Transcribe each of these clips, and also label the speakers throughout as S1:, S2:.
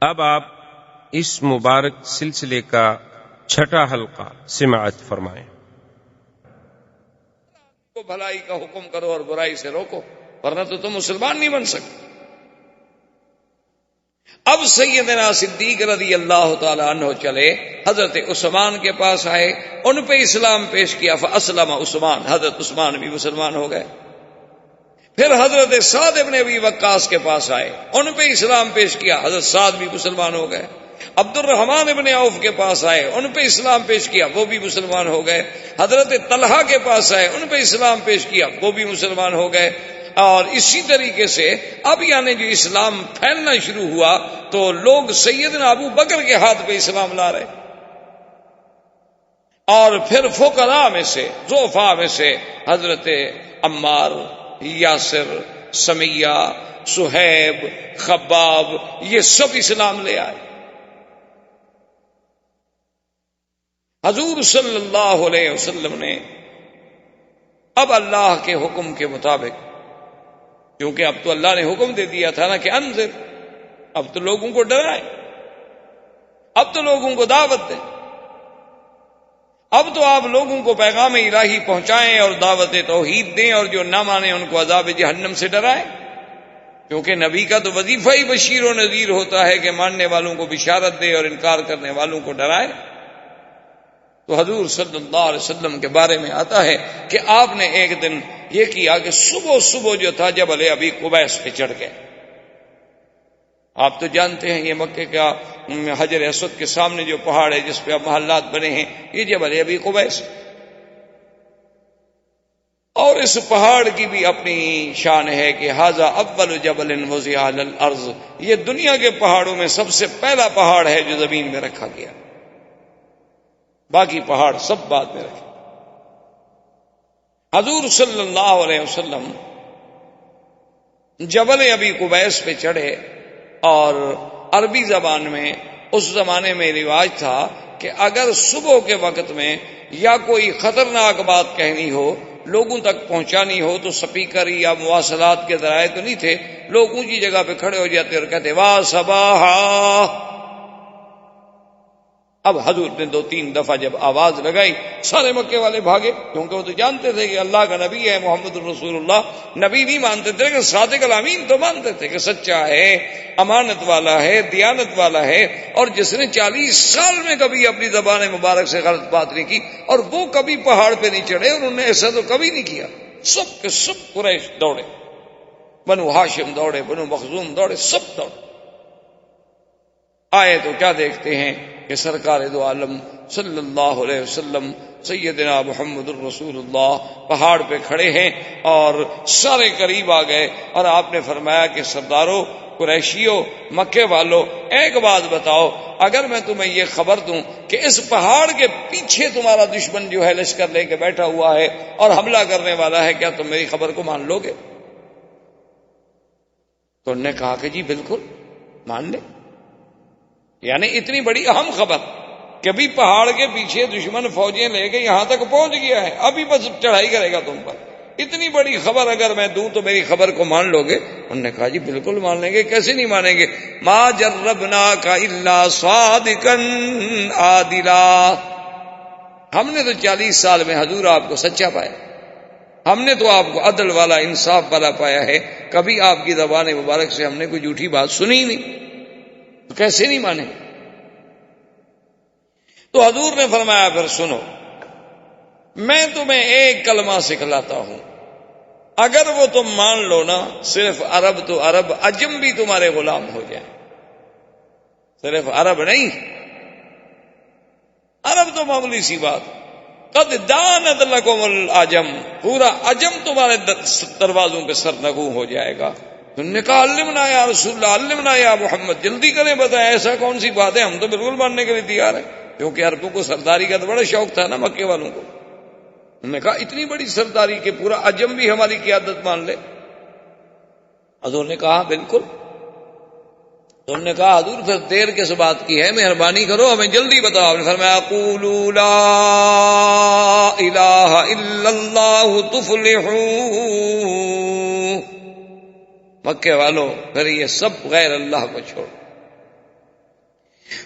S1: اب آپ اس مبارک سلسلے کا چھٹا حلقہ سماعت فرمائیں۔
S2: کو بھلائی کا حکم کرو اور برائی سے روکو، ورنہ تو تم مسلمان نہیں بن سکتے۔ اب سیدنا صدیق رضی اللہ تعالی عنہ چلے، حضرت عثمان کے پاس آئے، ان پہ اسلام پیش کیا، فاسلم عثمان، حضرت عثمان بھی مسلمان ہو گئے۔ پھر حضرت سعد ابن ابی وقاص کے پاس آئے، ان پہ اسلام پیش کیا، حضرت سعد بھی مسلمان ہو گئے۔ عبد الرحمن ابن عوف کے پاس آئے، ان پہ اسلام پیش کیا، وہ بھی مسلمان ہو گئے۔ حضرت طلحہ کے پاس آئے، ان پہ اسلام پیش کیا، وہ بھی مسلمان ہو گئے۔ اور اسی طریقے سے اب یعنی جو اسلام پھیلنا شروع ہوا تو لوگ سیدنا ابو بکر کے ہاتھ پہ اسلام لا رہے، اور پھر فقراء میں سے، ضعفاء میں سے حضرت عمار، یاسر، سمیہ، صہیب، خباب، یہ سب اسلام لے آئے۔ حضور صلی اللہ علیہ وسلم نے اب اللہ کے حکم کے مطابق، کیونکہ اب تو اللہ نے حکم دے دیا تھا نا کہ انذر، اب تو لوگوں کو ڈرائیں، اب تو لوگوں کو دعوت دیں، اب تو آپ لوگوں کو پیغام الہی پہنچائیں اور دعوت توحید دیں، اور جو نہ مانے ان کو عذاب جہنم سے ڈرائیں، کیونکہ نبی کا تو وظیفہ ہی بشیر و نذیر ہوتا ہے کہ ماننے والوں کو بشارت دے اور انکار کرنے والوں کو ڈرائے۔ تو حضور صلی اللہ علیہ وسلم کے بارے میں آتا ہے کہ آپ نے ایک دن یہ کیا کہ صبح جو تھا جبل ابی قبیس پہ چڑھ گئے۔ آپ تو جانتے ہیں یہ مکے کا حجر اسود کے سامنے جو پہاڑ ہے جس پہ اب محلات بنے ہیں، یہ جبل ابی قبیس، اور اس پہاڑ کی بھی اپنی شان ہے کہ ھذا اول جبل وضع علی الارض، یہ دنیا کے پہاڑوں میں سب سے پہلا پہاڑ ہے جو زمین میں رکھا گیا، باقی پہاڑ سب بعد میں رکھے۔ حضور صلی اللہ علیہ وسلم جبل ابی قبیس پہ چڑھے، اور عربی زبان میں اس زمانے میں رواج تھا کہ اگر صبح کے وقت میں یا کوئی خطرناک بات کہنی ہو، لوگوں تک پہنچانی ہو، تو سپیکر یا مواصلات کے ذرائع تو نہیں تھے، لوگ اونچی جگہ پہ کھڑے ہو جاتے اور کہتے واہ صباحا۔ اب حضور نے 2-3 دفعہ جب آواز لگائی، سارے مکے والے بھاگے، کیونکہ وہ تو جانتے تھے کہ اللہ کا نبی ہے محمد الرسول اللہ۔ نبی نہیں مانتے تھے کہ صادق الامین تو مانتے تھے کہ سچا ہے، امانت والا ہے، دیانت والا ہے، اور جس نے 40 سال میں کبھی اپنی زبان مبارک سے غلط بات نہیں کی، اور وہ کبھی پہاڑ پہ نہیں چڑھے، اور انہوں نے ایسا تو کبھی نہیں کیا۔ سب کے سب قریش دوڑے، بنو ہاشم دوڑے، بنو مخزوم دوڑے، سب دوڑے۔ آئے تو کیا دیکھتے ہیں کہ سرکار دو عالم صلی اللہ علیہ وسلم سیدنا محمد الرسول اللہ پہاڑ پہ کھڑے ہیں، اور سارے قریب آ گئے، اور آپ نے فرمایا کہ سرداروں، قریشیوں، مکے والوں، ایک بات بتاؤ، اگر میں تمہیں یہ خبر دوں کہ اس پہاڑ کے پیچھے تمہارا دشمن جو ہے لشکر لے کے بیٹھا ہوا ہے اور حملہ کرنے والا ہے، کیا تم میری خبر کو مان لو گے؟ تو انہوں نے کہا کہ جی بالکل مان لیں۔ یعنی اتنی بڑی اہم خبر کہ بھی پہاڑ کے پیچھے دشمن فوجیں لے کے یہاں تک پہنچ گیا ہے، ابھی بس چڑھائی کرے گا تم پر، اتنی بڑی خبر اگر میں دوں تو میری خبر کو مان لو گے؟ انہوں نے کہا جی بالکل مان لیں گے، کیسے نہیں مانیں گے؟ ما جربناک الا صادقا عادلا، ہم نے تو 40 سال میں حضور آپ کو سچا پایا، ہم نے تو آپ کو عدل والا، انصاف والا پایا ہے، کبھی آپ کی زبان مبارک سے ہم نے کوئی جھوٹی بات سنی ہی نہیں، تو کیسے نہیں مانے؟ تو حضور نے فرمایا پھر سنو، میں تمہیں ایک کلمہ سکھلاتا ہوں، اگر وہ تم مان لو نا، صرف عرب تو عرب، عجم بھی تمہارے غلام ہو جائیں، صرف عرب نہیں، عرب تو معمولی سی بات، قد دانت لکم العجم، پورا عجم تمہارے دروازوں پہ سرنگوں ہو جائے گا۔ انہوں نے کہا علمنا یا رسول اللہ، علمنا یا محمد، جلدی کریں بتائیں ایسا کون سی بات ہے، ہم تو بالکل ماننے کے لیے تیار ہیں، کیونکہ عربوں کو سرداری کا تو بڑا شوق تھا نا مکے والوں کو۔ انہوں نے کہا اتنی بڑی سرداری کہ پورا عجم بھی ہماری قیادت مان لے؟ حضور نے کہا بالکل۔ تو انہوں نے کہا حضور پھر دیر کس بات کی ہے، مہربانی کرو ہمیں جلدی بتاؤ۔ آپ نے فرمایا قولوا لا الہ الا اللہ تفلحوا، مکے والوں پھر یہ سب غیر اللہ کو چھوڑ،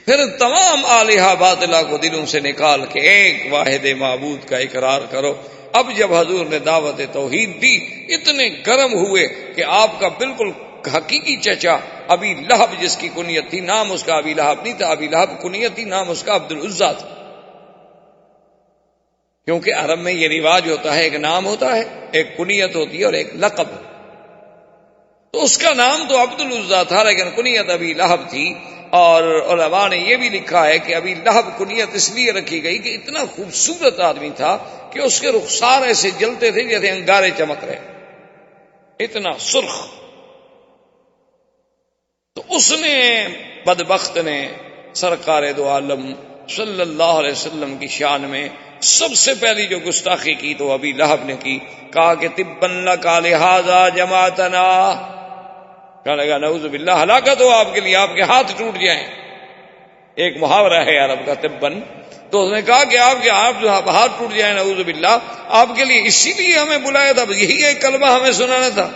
S2: پھر تمام آلہہ باطلہ کو دلوں سے نکال کے ایک واحد معبود کا اقرار کرو۔ اب جب حضور نے دعوت توحید دی، اتنے گرم ہوئے کہ آپ کا بالکل حقیقی چچا ابی لہب، جس کی کنیت تھی، نام اس کا ابی لہب نہیں تھا، ابی لہب کنیت تھی، نام اس کا عبد العزیٰ تھا، کیونکہ عرب میں یہ رواج ہوتا ہے، ایک نام ہوتا ہے، ایک کنیت ہوتی ہے اور ایک لقب۔ تو اس کا نام تو عبد العزیٰ تھا لیکن کنیت ابی لہب تھی، اور علماء نے یہ بھی لکھا ہے کہ ابی لہب کنیت اس لیے رکھی گئی کہ اتنا خوبصورت آدمی تھا کہ اس کے رخسار ایسے جلتے تھے جیسے انگارے چمک رہے، اتنا سرخ۔ تو اس نے، بدبخت نے، سرکار دو عالم صلی اللہ علیہ وسلم کی شان میں سب سے پہلی جو گستاخی کی تو ابی لہب نے کی، کہا کہ تبا لک لہذا جماعتنا، کہنے لگا نعوذ باللہ، ہلاکت ہو آپ کے لیے، آپ کے ہاتھ ٹوٹ جائیں۔ ایک محاورہ ہے عرب کا تبن، تو اس نے کہا کہ آپ کے ہاتھ ٹوٹ جائیں، نعوذ باللہ، آپ کے لیے اسی لیے ہمیں بلایا تھا، یہی ایک کلمہ ہمیں سنانا تھا،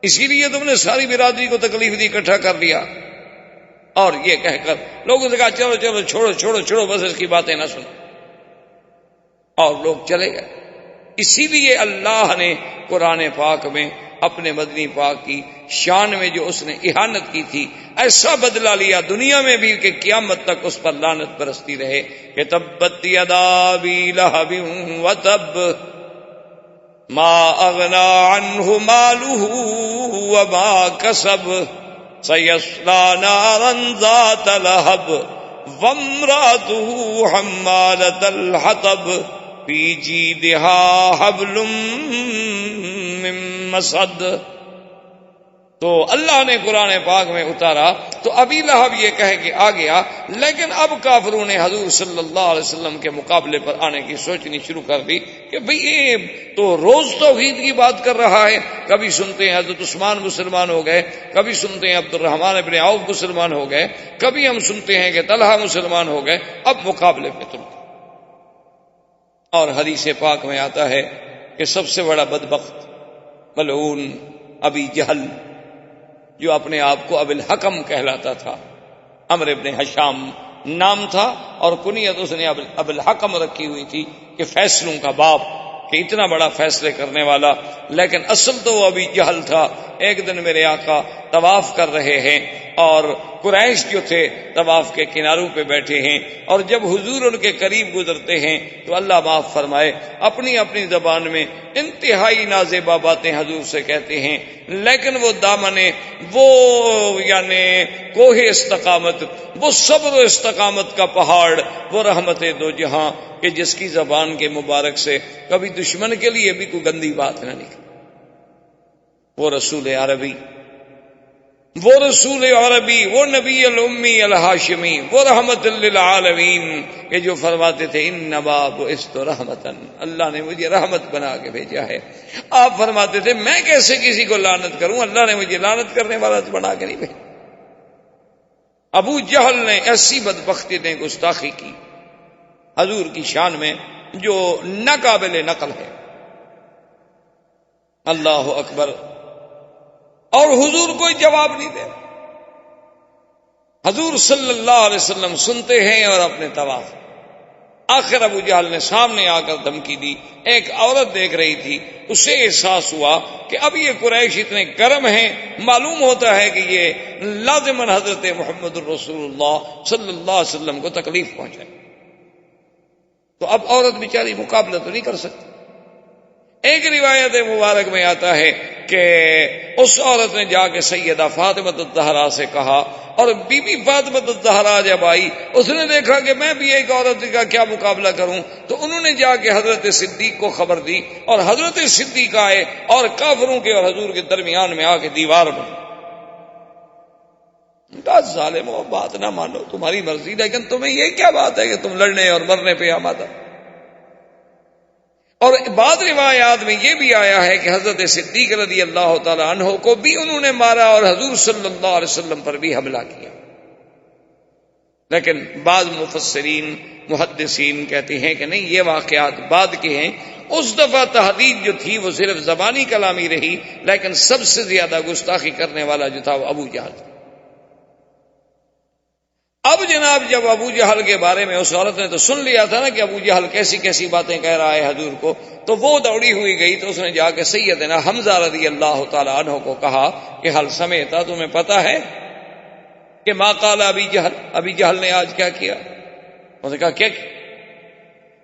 S2: اسی لیے تم نے ساری برادری کو تکلیف دی، اکٹھا کر لیا۔ اور یہ کہہ کر لوگوں سے کہا چلو چلو چھوڑو چھوڑو چھوڑو، بس اس کی باتیں نہ سنو، اور لوگ چلے گئے۔ اسی لیے اللہ نے قرآن پاک میں اپنے مدنی پاک کی شان میں جو اس نے اہانت کی تھی، ایسا بدلہ لیا دنیا میں بھی کہ قیامت تک اس پر لعنت برستی رہے کہ تبت یدا ابی لہب وتب ما اغنی عنہ مالہ وما کسب سیصلی نارا ذات لہب وامرأتہ حمالۃ الحطب فی جیدہا حبل من مسد۔ تو اللہ نے قرآن پاک میں اتارا تو ابی لہب یہ کہہ کے آ گیا، لیکن اب کافروں نے حضور صلی اللہ علیہ وسلم کے مقابلے پر آنے کی سوچنی شروع کر دی کہ بھئی یہ تو روز توحید کی بات کر رہا ہے، کبھی سنتے ہیں حضرت عثمان مسلمان ہو گئے، کبھی سنتے ہیں عبد الرحمن بن عوف مسلمان ہو گئے، کبھی ہم سنتے ہیں کہ طلحہ مسلمان ہو گئے، اب مقابلے پہ تم۔ اور حدیث پاک میں آتا ہے کہ سب سے بڑا بدبخت ملعون ابی جہل، جو اپنے آپ کو ابو الحکم کہلاتا تھا، عمرو ابن حشام نام تھا اور کنیت اس نے ابو الحکم رکھی ہوئی تھی کہ فیصلوں کا باپ، کہ اتنا بڑا فیصلے کرنے والا، لیکن اصل تو وہ ابی جہل تھا۔ ایک دن میرے آقا طواف کر رہے ہیں اور قریش جو تھے طواف کے کناروں پہ بیٹھے ہیں، اور جب حضور ان کے قریب گزرتے ہیں تو اللہ معاف فرمائے اپنی اپنی زبان میں انتہائی نازیبا باتیں حضور سے کہتے ہیں، لیکن وہ دامن، وہ یعنی کوہ استقامت، وہ صبر و استقامت کا پہاڑ، وہ رحمت دو جہاں کہ جس کی زبان کے مبارک سے کبھی دشمن کے لیے بھی کوئی گندی بات نہ نکلی، وہ رسول عربی، وہ رسول عربی، وہ نبی الامی الہاشمی، وہ رحمت للعالمین، کہ جو فرماتے تھے انما بعثت رحمتن، اللہ نے مجھے رحمت بنا کے بھیجا ہے۔ آپ فرماتے تھے میں کیسے کسی کو لعنت کروں، اللہ نے مجھے لعنت کرنے والا بنا کے نہیں بھیجا۔ ابو جہل نے ایسی بدبختی نے گستاخی کی حضور کی شان میں جو ناقابل نقل ہے۔ اللہ اکبر، اور حضور کوئی جواب نہیں دے، حضور صلی اللہ علیہ وسلم سنتے ہیں اور اپنے طواف۔ آخر ابو جہل نے سامنے آ کر دھمکی دی، ایک عورت دیکھ رہی تھی، اسے احساس ہوا کہ اب یہ قریش اتنے گرم ہیں، معلوم ہوتا ہے کہ یہ لازماً حضرت محمد الرسول اللہ صلی اللہ علیہ وسلم کو تکلیف پہنچائے، تو اب عورت بیچاری مقابلہ تو نہیں کر سکتی۔ ایک روایت مبارک میں آتا ہے کہ اس عورت نے جا کے سیدہ فاطمہ الزہرا سے کہا، اور بی بی فاطمہ الزہرا جب آئی اس نے دیکھا کہ میں بھی ایک عورت کا کیا مقابلہ کروں، تو انہوں نے جا کے حضرت صدیق کو خبر دی، اور حضرت صدیق آئے اور کافروں کے اور حضور کے درمیان میں آ کے دیوار بنی۔ ظالمو، بات نہ مانو، تمہاری مرضی، لیکن تمہیں یہ کیا بات ہے کہ تم لڑنے اور مرنے پہ آمادہ۔ اور بعض روایات میں یہ بھی آیا ہے کہ حضرت صدیق رضی اللہ تعالی عنہ کو بھی انہوں نے مارا اور حضور صلی اللہ علیہ وسلم پر بھی حملہ کیا، لیکن بعض مفسرین محدثین کہتے ہیں کہ نہیں، یہ واقعات بعد کے ہیں۔ اس دفعہ تحدید جو تھی وہ صرف زبانی کلامی رہی، لیکن سب سے زیادہ گستاخی کرنے والا جو تھا وہ ابو جہل۔ اب اب جناب جب ابو جہل کے بارے میں اس عورت نے تو سن لیا تھا نا کہ ابو جہل کیسی کیسی باتیں کہہ رہا ہے حضور کو، تو وہ دوڑی ہوئی گئی تو اس نے جا کے سیدنا حمزہ رضی اللہ تعالی عنہ کو کہا کہ حل سمیتا، تمہیں پتا ہے کہ ما قال ابی جہل نے آج کیا کیا؟ انہوں نے کہا کیا؟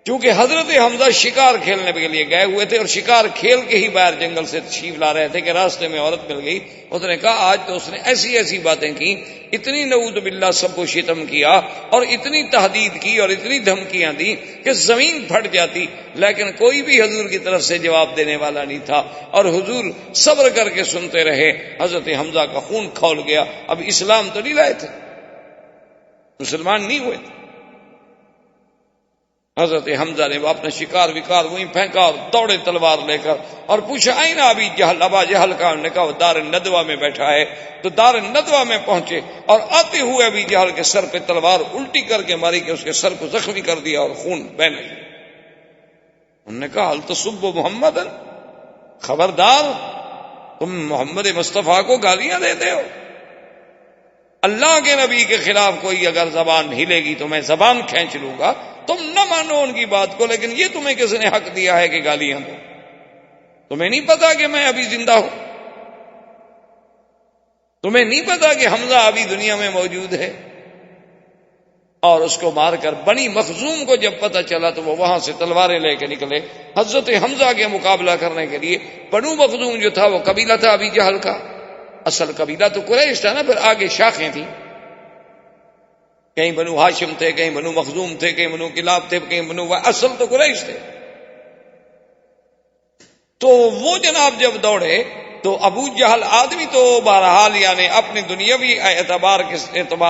S2: کیونکہ حضرت حمزہ شکار کھیلنے کے لیے گئے ہوئے تھے اور شکار کھیل کے ہی باہر جنگل سے تشریف لا رہے تھے کہ راستے میں عورت مل گئی. اس نے کہا آج تو اس نے ایسی ایسی باتیں کی، اتنی نعوذ باللہ سب کو شتم کیا اور اتنی تحدید کی اور اتنی دھمکیاں دی کہ زمین پھٹ جاتی، لیکن کوئی بھی حضور کی طرف سے جواب دینے والا نہیں تھا اور حضور صبر کر کے سنتے رہے. حضرت حمزہ کا خون کھول گیا. اب اسلام تو نہیں لائے تھے، مسلمان نہیں ہوئے تھے. حضرت حمزہ نے اپنا شکار وکار وہیں پھینکا اور دوڑے تلوار لے کر اور پوچھا آئین ابی جہل، ابا جہل کا. انہوں نے کہا وہ دار الندوہ میں بیٹھا ہے. تو دار الندوہ میں پہنچے اور آتے ہوئے ابی جہل کے سر پہ تلوار الٹی کر کے ماری کہ اس کے سر کو زخمی کر دیا اور خون بہنے لگا. انہوں نے کہا حل تسب محمد، خبردار تم محمد مصطفیٰ کو گالیاں دیتے ہو. اللہ کے نبی کے خلاف کوئی اگر زبان ہلے گی تو میں زبان کھینچ لوں گا. تم نہ مانو ان کی بات کو، لیکن یہ تمہیں کس نے حق دیا ہے کہ گالیاں دو؟ تمہیں نہیں پتا کہ میں ابھی زندہ ہوں؟ تمہیں نہیں پتا کہ حمزہ ابھی دنیا میں موجود ہے؟ اور اس کو مار کر بنی مخزوم کو جب پتا چلا تو وہ وہاں سے تلواریں لے کے نکلے حضرت حمزہ کے مقابلہ کرنے کے لیے. بنو مخزوم جو تھا وہ قبیلہ تھا ابی جہل کا، اصل قبیلہ تو قریش تھا نا، پھر آگے شاخیں تھیں، کہیں بنو ہاشم تھے، کہیں بنو مخزوم تھے، کہیں بنو کلاب تھے، کہیں بنو، اصل تو قریش تھے. تو وہ جناب جب دوڑے تو ابو جہل آدمی تو بہرحال یعنی اپنی دنیاوی اعتبار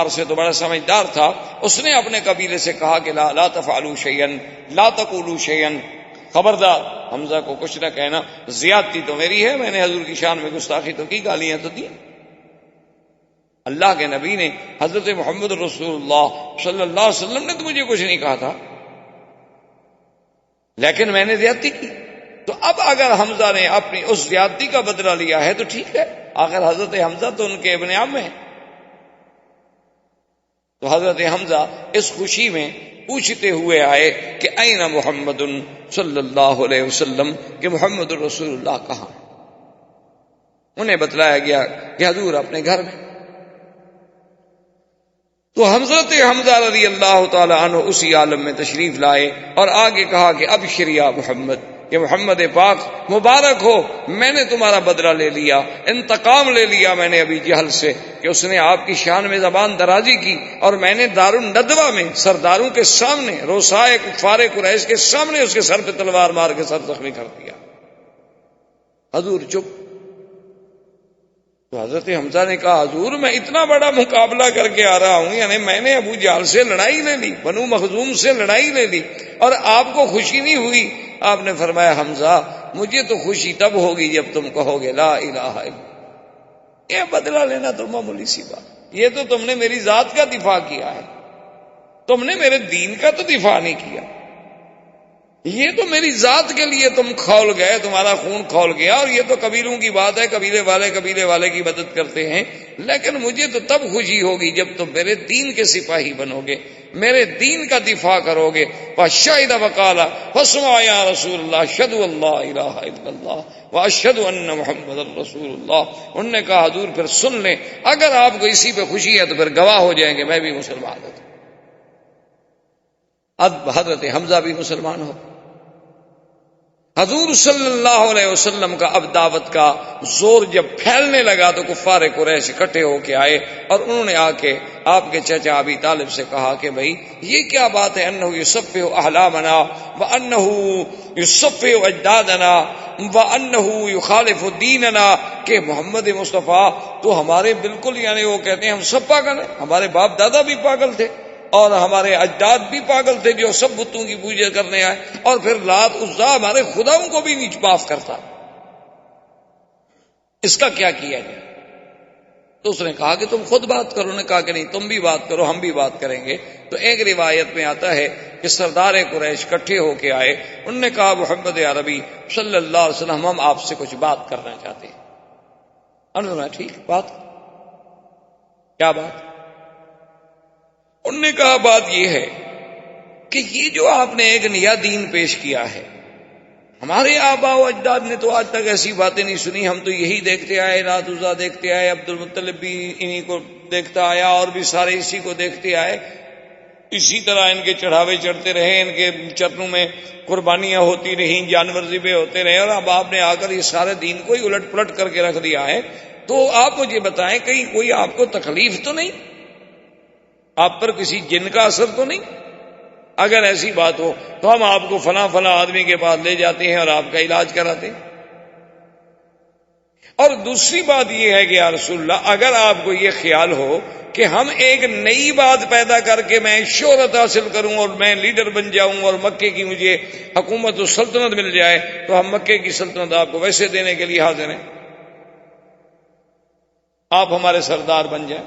S2: سے تو بڑا سمجھدار تھا. اس نے اپنے قبیلے سے کہا کہ لا تفعلوا شیئا لا تقولوا شیئا، خبردار حمزہ کو کچھ نہ کہنا، زیادتی تو میری ہے، میں نے حضور کی شان میں گستاخی تو کی، گالیاں تو دی. اللہ کے نبی نے، حضرت محمد رسول اللہ صلی اللہ علیہ وسلم نے تو مجھے کچھ نہیں کہا تھا، لیکن میں نے زیادتی کی. تو اب اگر حمزہ نے اپنی اس زیادتی کا بدلہ لیا ہے تو ٹھیک ہے، آخر حضرت حمزہ تو ان کے ابن عم ہیں. تو حضرت حمزہ اس خوشی میں پوچھتے ہوئے آئے کہ این محمد صلی اللہ علیہ وسلم، کہ محمد رسول اللہ کہاں؟ انہیں بتلایا گیا کہ حضور اپنے گھر میں. تو حضرت حمزہ رضی اللہ تعالی عنہ اسی عالم میں تشریف لائے اور آگے کہا کہ ابشر یا محمد، کہ محمد پاک مبارک ہو، میں نے تمہارا بدلہ لے لیا، انتقام لے لیا میں نے ابی جہل سے کہ اس نے آپ کی شان میں زبان درازی کی، اور میں نے دار الندوہ میں سرداروں کے سامنے، روسائے کفار قریش کے سامنے اس کے سر پہ تلوار مار کے سر زخمی کر دیا. حضور چپ. تو حضرت حمزہ نے کہا حضور میں اتنا بڑا مقابلہ کر کے آ رہا ہوں، یعنی میں نے ابو جہل سے لڑائی لے لی، بنو مخزوم سے لڑائی لے لی، اور آپ کو خوشی نہیں ہوئی. آپ نے فرمایا حمزہ مجھے تو خوشی تب ہوگی جب تم کہو گے لا الہ الا اللہ. یہ بدلہ لینا تو معمولی سی بات، یہ تو تم نے میری ذات کا دفاع کیا ہے، تم نے میرے دین کا تو دفاع نہیں کیا. یہ تو میری ذات کے لیے تم کھول گئے، تمہارا خون کھول گیا، اور یہ تو قبیلوں کی بات ہے، قبیلے والے کی مدد کرتے ہیں، لیکن مجھے تو تب خوشی ہوگی جب تم میرے دین کے سپاہی بنو گے، میرے دین کا دفاع کرو گے. فشہد وقال فاسمع یا رسول اللہ اشہد ان لا الہ الا اللہ واشہد ان محمد رسول اللہ. انہوں نے کہا حضور پھر سن لیں، اگر آپ کو اسی پہ خوشی ہے تو پھر گواہ ہو جائیں گے میں بھی مسلمان ہوں. اب حضرت حمزہ بھی مسلمان ہو. حضور صلی اللہ علیہ وسلم کا اب دعوت کا زور جب پھیلنے لگا تو کفار قریش اکٹھے ہو کے آئے اور انہوں نے آ کے آپ کے چچا ابی طالب سے کہا کہ بھائی یہ کیا بات ہے، انہ یصفح احلامنا وانہ یصفح اجدادنا وانہ یخالف دیننا، کہ محمد مصطفیٰ تو ہمارے بالکل یعنی وہ کہتے ہیں ہم سب پاگل ہیں، ہمارے باپ دادا بھی پاگل تھے اور ہمارے اجداد بھی پاگل تھے جو سب بتوں کی پوجا کرنے آئے، اور پھر لات عزا ہمارے خداؤں کو بھی نہیں معاف کرتا، اس کا کیا کیا جائے؟ تو اس نے کہا کہ تم خود بات کرو. نے کہا کہ نہیں تم بھی بات کرو، ہم بھی بات کریں گے. تو ایک روایت میں آتا ہے کہ سردار قریش اکٹھے ہو کے آئے، انہوں نے کہا محمد عربی صلی اللہ علیہ وسلم ہم آپ سے کچھ بات کرنا چاہتے ہیں. انہوں نے ٹھیک بات، کیا بات؟ انہوں نے نے کہا بات یہ ہے کہ یہ جو آپ نے ایک نیا دین پیش کیا ہے، ہمارے آباء و اجداد نے تو آج تک ایسی باتیں نہیں سنی، ہم تو یہی دیکھتے آئے، لات عزیٰ دیکھتے آئے، عبد المطلب بھی انہی کو دیکھتا آیا، اور بھی سارے اسی کو دیکھتے آئے، اسی طرح ان کے چڑھاوے چڑھتے رہے، ان کے چرنوں میں قربانیاں ہوتی رہیں، جانور ذبح ہوتے رہے، اور اب آپ نے آ کر یہ سارے دین کو ہی الٹ پلٹ کر کے رکھ دیا ہے۔ تو آپ مجھے بتائیں، کہیں کوئی آپ کو تکلیف تو نہیں؟ آپ پر کسی جن کا اثر تو نہیں؟ اگر ایسی بات ہو تو ہم آپ کو فلاں فلاں آدمی کے پاس لے جاتے ہیں اور آپ کا علاج کراتے ہیں۔ اور دوسری بات یہ ہے کہ یا رسول اللہ، اگر آپ کو یہ خیال ہو کہ ہم ایک نئی بات پیدا کر کے میں شہرت حاصل کروں اور میں لیڈر بن جاؤں اور مکے کی مجھے حکومت و سلطنت مل جائے، تو ہم مکے کی سلطنت آپ کو ویسے دینے کے لیے حاضر ہیں، آپ ہمارے سردار بن جائیں،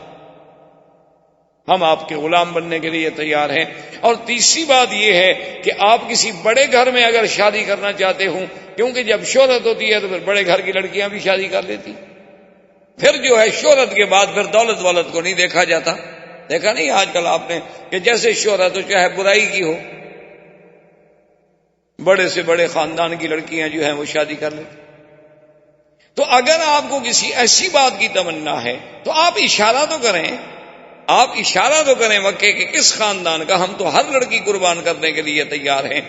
S2: ہم آپ کے غلام بننے کے لیے تیار ہیں۔ اور تیسری بات یہ ہے کہ آپ کسی بڑے گھر میں اگر شادی کرنا چاہتے ہوں، کیونکہ جب شہرت ہوتی ہے تو پھر بڑے گھر کی لڑکیاں بھی شادی کر لیتی، پھر جو ہے شہرت کے بعد پھر دولت والت کو نہیں دیکھا جاتا۔ دیکھا نہیں آج کل آپ نے کہ جیسے شہرت ہو چاہے برائی کی ہو، بڑے سے بڑے خاندان کی لڑکیاں جو ہیں وہ شادی کر لیتی۔ تو اگر آپ کو کسی ایسی بات کی تمنا ہے تو آپ اشارہ تو کریں، آپ اشارہ تو کریں مکے کے کس خاندان کا، ہم تو ہر لڑکی قربان کرنے کے لیے تیار ہیں۔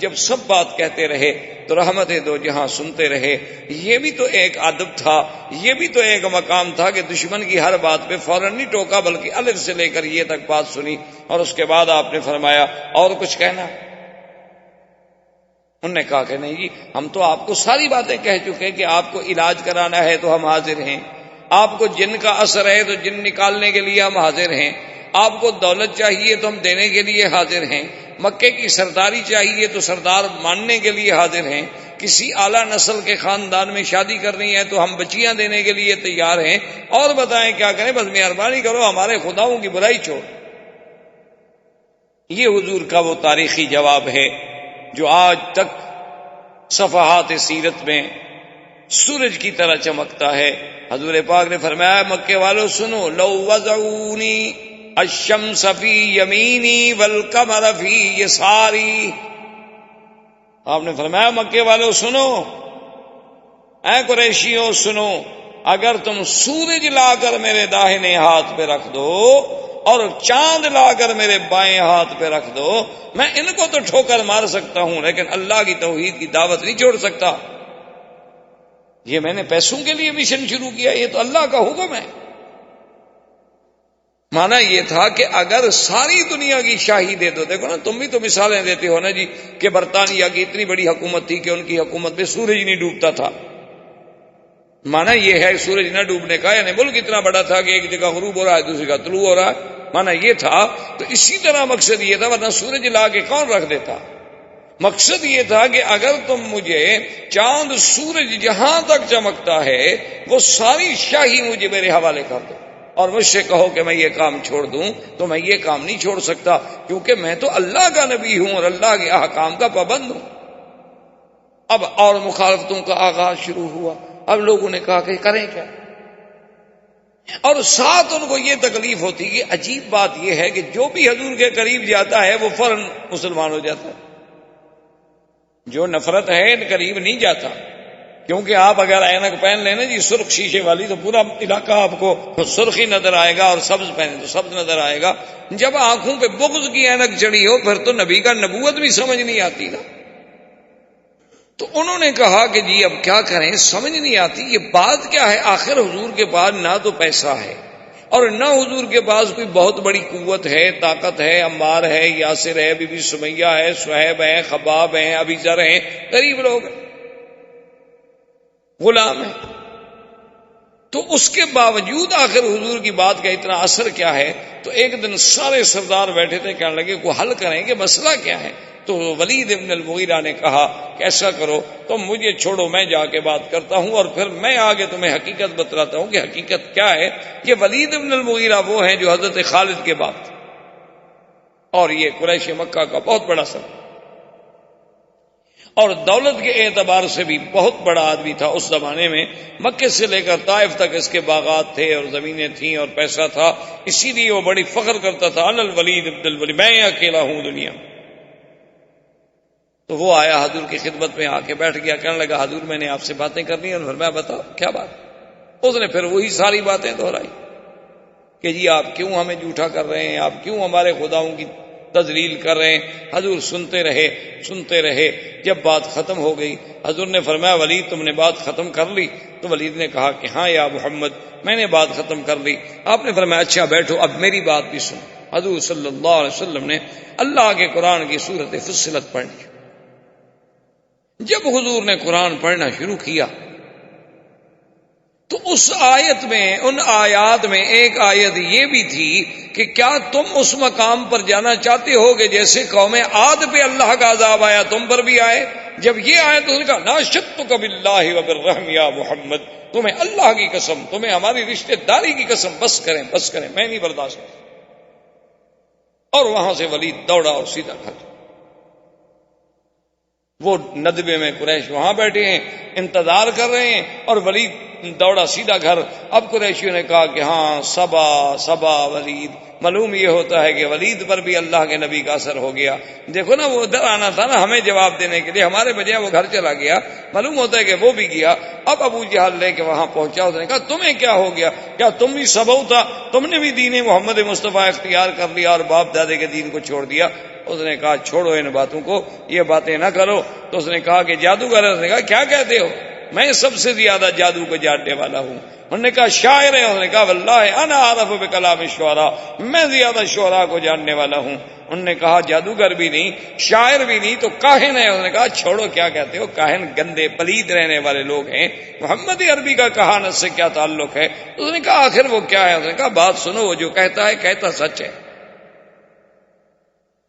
S2: جب سب بات کہتے رہے تو رحمت دو جہاں سنتے رہے۔ یہ بھی تو ایک ادب تھا، یہ بھی تو ایک مقام تھا کہ دشمن کی ہر بات پہ فوراً نہیں ٹوکا، بلکہ الف سے لے کر یہ تک بات سنی، اور اس کے بعد آپ نے فرمایا اور کچھ کہنا؟ انہوں نے کہا کہ نہیں جی، ہم تو آپ کو ساری باتیں کہہ چکے کہ آپ کو علاج کرانا ہے تو ہم حاضر ہیں، آپ کو جن کا اثر ہے تو جن نکالنے کے لیے ہم حاضر ہیں، آپ کو دولت چاہیے تو ہم دینے کے لیے حاضر ہیں، مکے کی سرداری چاہیے تو سردار ماننے کے لیے حاضر ہیں، کسی اعلیٰ نسل کے خاندان میں شادی کرنی ہے تو ہم بچیاں دینے کے لیے تیار ہیں، اور بتائیں کیا کریں، بس مہربانی کرو ہمارے خداؤں کی برائی چھوڑ۔ یہ حضور کا وہ تاریخی جواب ہے جو آج تک صفحات سیرت میں سورج کی طرح چمکتا ہے۔ حضور پاک نے فرمایا مکے والوں سنو، لو وضعونی الشمس فی یمینی والقمر فی یساری، آپ نے فرمایا مکے والوں سنو، اے قریشیوں سنو، اگر تم سورج لا کر میرے داہنے ہاتھ پہ رکھ دو اور چاند لا کر میرے بائیں ہاتھ پہ رکھ دو، میں ان کو تو ٹھوکر مار سکتا ہوں لیکن اللہ کی توحید کی دعوت نہیں چھوڑ سکتا۔ یہ میں نے پیسوں کے لیے مشن شروع کیا، یہ تو اللہ کا حکم ہے۔ مانا یہ تھا کہ اگر ساری دنیا کی شاہی دے دو، دیکھو نا تم بھی تو مثالیں دیتے ہو نا جی کہ برطانیہ کی اتنی بڑی حکومت تھی کہ ان کی حکومت میں سورج نہیں ڈوبتا تھا، مانا یہ ہے سورج نہ ڈوبنے کا، یعنی ملک اتنا بڑا تھا کہ ایک جگہ غروب ہو رہا ہے دوسری کا طلوع ہو رہا ہے، مانا یہ تھا۔ تو اسی طرح مقصد یہ تھا، ورنہ سورج لا کے کون رکھ دیتا؟ مقصد یہ تھا کہ اگر تم مجھے چاند سورج جہاں تک چمکتا ہے وہ ساری شاہی مجھے میرے حوالے کر دو، اور مجھ سے کہو کہ میں یہ کام چھوڑ دوں تو میں یہ کام نہیں چھوڑ سکتا، کیونکہ میں تو اللہ کا نبی ہوں اور اللہ کے احکام کا پابند ہوں۔ اب اور مخالفتوں کا آغاز شروع ہوا۔ اب لوگوں نے کہا کہ کریں کیا، اور ساتھ ان کو یہ تکلیف ہوتی کہ عجیب بات یہ ہے کہ جو بھی حضور کے قریب جاتا ہے وہ فوراً مسلمان ہو جاتا ہے، جو نفرت ہے قریب نہیں جاتا، کیونکہ آپ اگر اینک پہن لینا جی سرخ شیشے والی تو پورا علاقہ آپ کو سرخی نظر آئے گا، اور سبز پہنے تو سبز نظر آئے گا۔ جب آنکھوں پہ بغض کی اینک چڑھی ہو پھر تو نبی کا نبوت بھی سمجھ نہیں آتی نا۔ تو انہوں نے کہا کہ جی اب کیا کریں، سمجھ نہیں آتی یہ بات کیا ہے، آخر حضور کے پاس نہ تو پیسہ ہے اور نہ حضور کے پاس کوئی بہت بڑی قوت ہے، طاقت ہے، عمار ہے، یاسر ہے، بی بی سمیہ ہے، صہیب ہے، خباب ہیں، ابی ذر ہیں، غریب لوگ ہیں، غلام ہیں۔ تو اس کے باوجود آخر حضور کی بات کا اتنا اثر کیا ہے؟ تو ایک دن سارے سردار بیٹھے تھے، کہنے لگے کوئی حل کریں کہ مسئلہ کیا ہے؟ تو ولید ابن المغیرہ نے کہا کہ ایسا کرو تم مجھے چھوڑو، میں جا کے بات کرتا ہوں اور پھر میں آگے تمہیں حقیقت بتلاتا ہوں کہ حقیقت کیا ہے۔ یہ ولید ابن المغیرہ وہ ہیں جو حضرت خالد کے بعد، اور یہ قریش مکہ کا بہت بڑا سر۔ اور دولت کے اعتبار سے بھی بہت بڑا آدمی تھا اس زمانے میں. مکے سے لے کر طائف تک اس کے باغات تھے اور زمینیں تھیں اور پیسہ تھا. اسی لیے وہ بڑی فخر کرتا تھا انا الولید ابن الولید، میں اکیلا ہوں دنیا میں. تو وہ آیا حضور کی خدمت میں، آ کے بیٹھ گیا. کہنے لگا حضور میں نے آپ سے باتیں کرنی ہیں. اور فرمایا بتاؤ کیا بات. اس نے پھر وہی ساری باتیں دہرائی کہ جی آپ کیوں ہمیں جھوٹا کر رہے ہیں، آپ کیوں ہمارے خداؤں کی تذلیل کر رہے ہیں. حضور سنتے رہے. جب بات ختم ہو گئی حضور نے فرمایا ولید تم نے بات ختم کر لی؟ تو ولید نے کہا کہ ہاں یا محمد میں نے بات ختم کر لی. آپ نے فرمایا اچھا بیٹھو اب میری بات بھی سن. حضور صلی اللہ علیہ وسلم نے اللہ کے قرآن کی سورت فصلت پڑھی. جب حضور نے قرآن پڑھنا شروع کیا تو اس آیت میں، ان آیات میں ایک آیت یہ بھی تھی کہ کیا تم اس مقام پر جانا چاہتے ہو کہ جیسے قوم عاد پہ اللہ کا عذاب آیا تم پر بھی آئے. جب یہ آیت اس نے کہا ناشدتک باللہ وبالرحم یا محمد، تمہیں اللہ کی قسم، تمہیں ہماری رشتہ داری کی قسم، بس کریں میں نہیں برداشت. اور وہاں سے ولید دوڑا اور سیدھا گھر. وہ ندبے میں قریش وہاں بیٹھے ہیں انتظار کر رہے ہیں اور ولید دوڑا سیدھا گھر. اب قریشیوں نے کہا کہ ہاں صبا ولید. معلوم یہ ہوتا ہے کہ ولید پر بھی اللہ کے نبی کا اثر ہو گیا. دیکھو نا وہ ادھر آنا تھا نا ہمیں جواب دینے کے لیے، ہمارے بجائے وہ گھر چلا گیا. معلوم ہوتا ہے کہ وہ بھی گیا. اب ابو جہل لے کے وہاں پہنچا. اس نے کہا تمہیں کیا ہو گیا؟ کیا تم بھی سبو تھا؟ تم نے بھی دین محمد مصطفیٰ اختیار کر لیا اور باپ دادے کے دین کو چھوڑ دیا؟ اس نے کہا چھوڑو ان باتوں کو، یہ باتیں نہ کرو. تو اس نے کہا کہ جادوگر ہے. اس نے کہا کیا کہتے ہو؟ میں سب سے زیادہ جادو کو جاننے والا ہوں. انہوں نے کہا شاعر ہے. اس نے کہا واللہ انا اعرف بکلام الشعراء، میں زیادہ شعراء کو جاننے والا ہوں. انہوں نے کہا جادوگر بھی نہیں، شاعر بھی نہیں، تو کاہن ہے. انہوں نے کہا چھوڑو کیا کہتے ہو، کاہن گندے پلید رہنے والے لوگ ہیں، محمد عربی کا کہانت سے کیا تعلق ہے؟ اس نے کہا آخر وہ کیا ہے؟ اس نے کہا بات سنو، وہ جو کہتا ہے کہتا سچ ہے.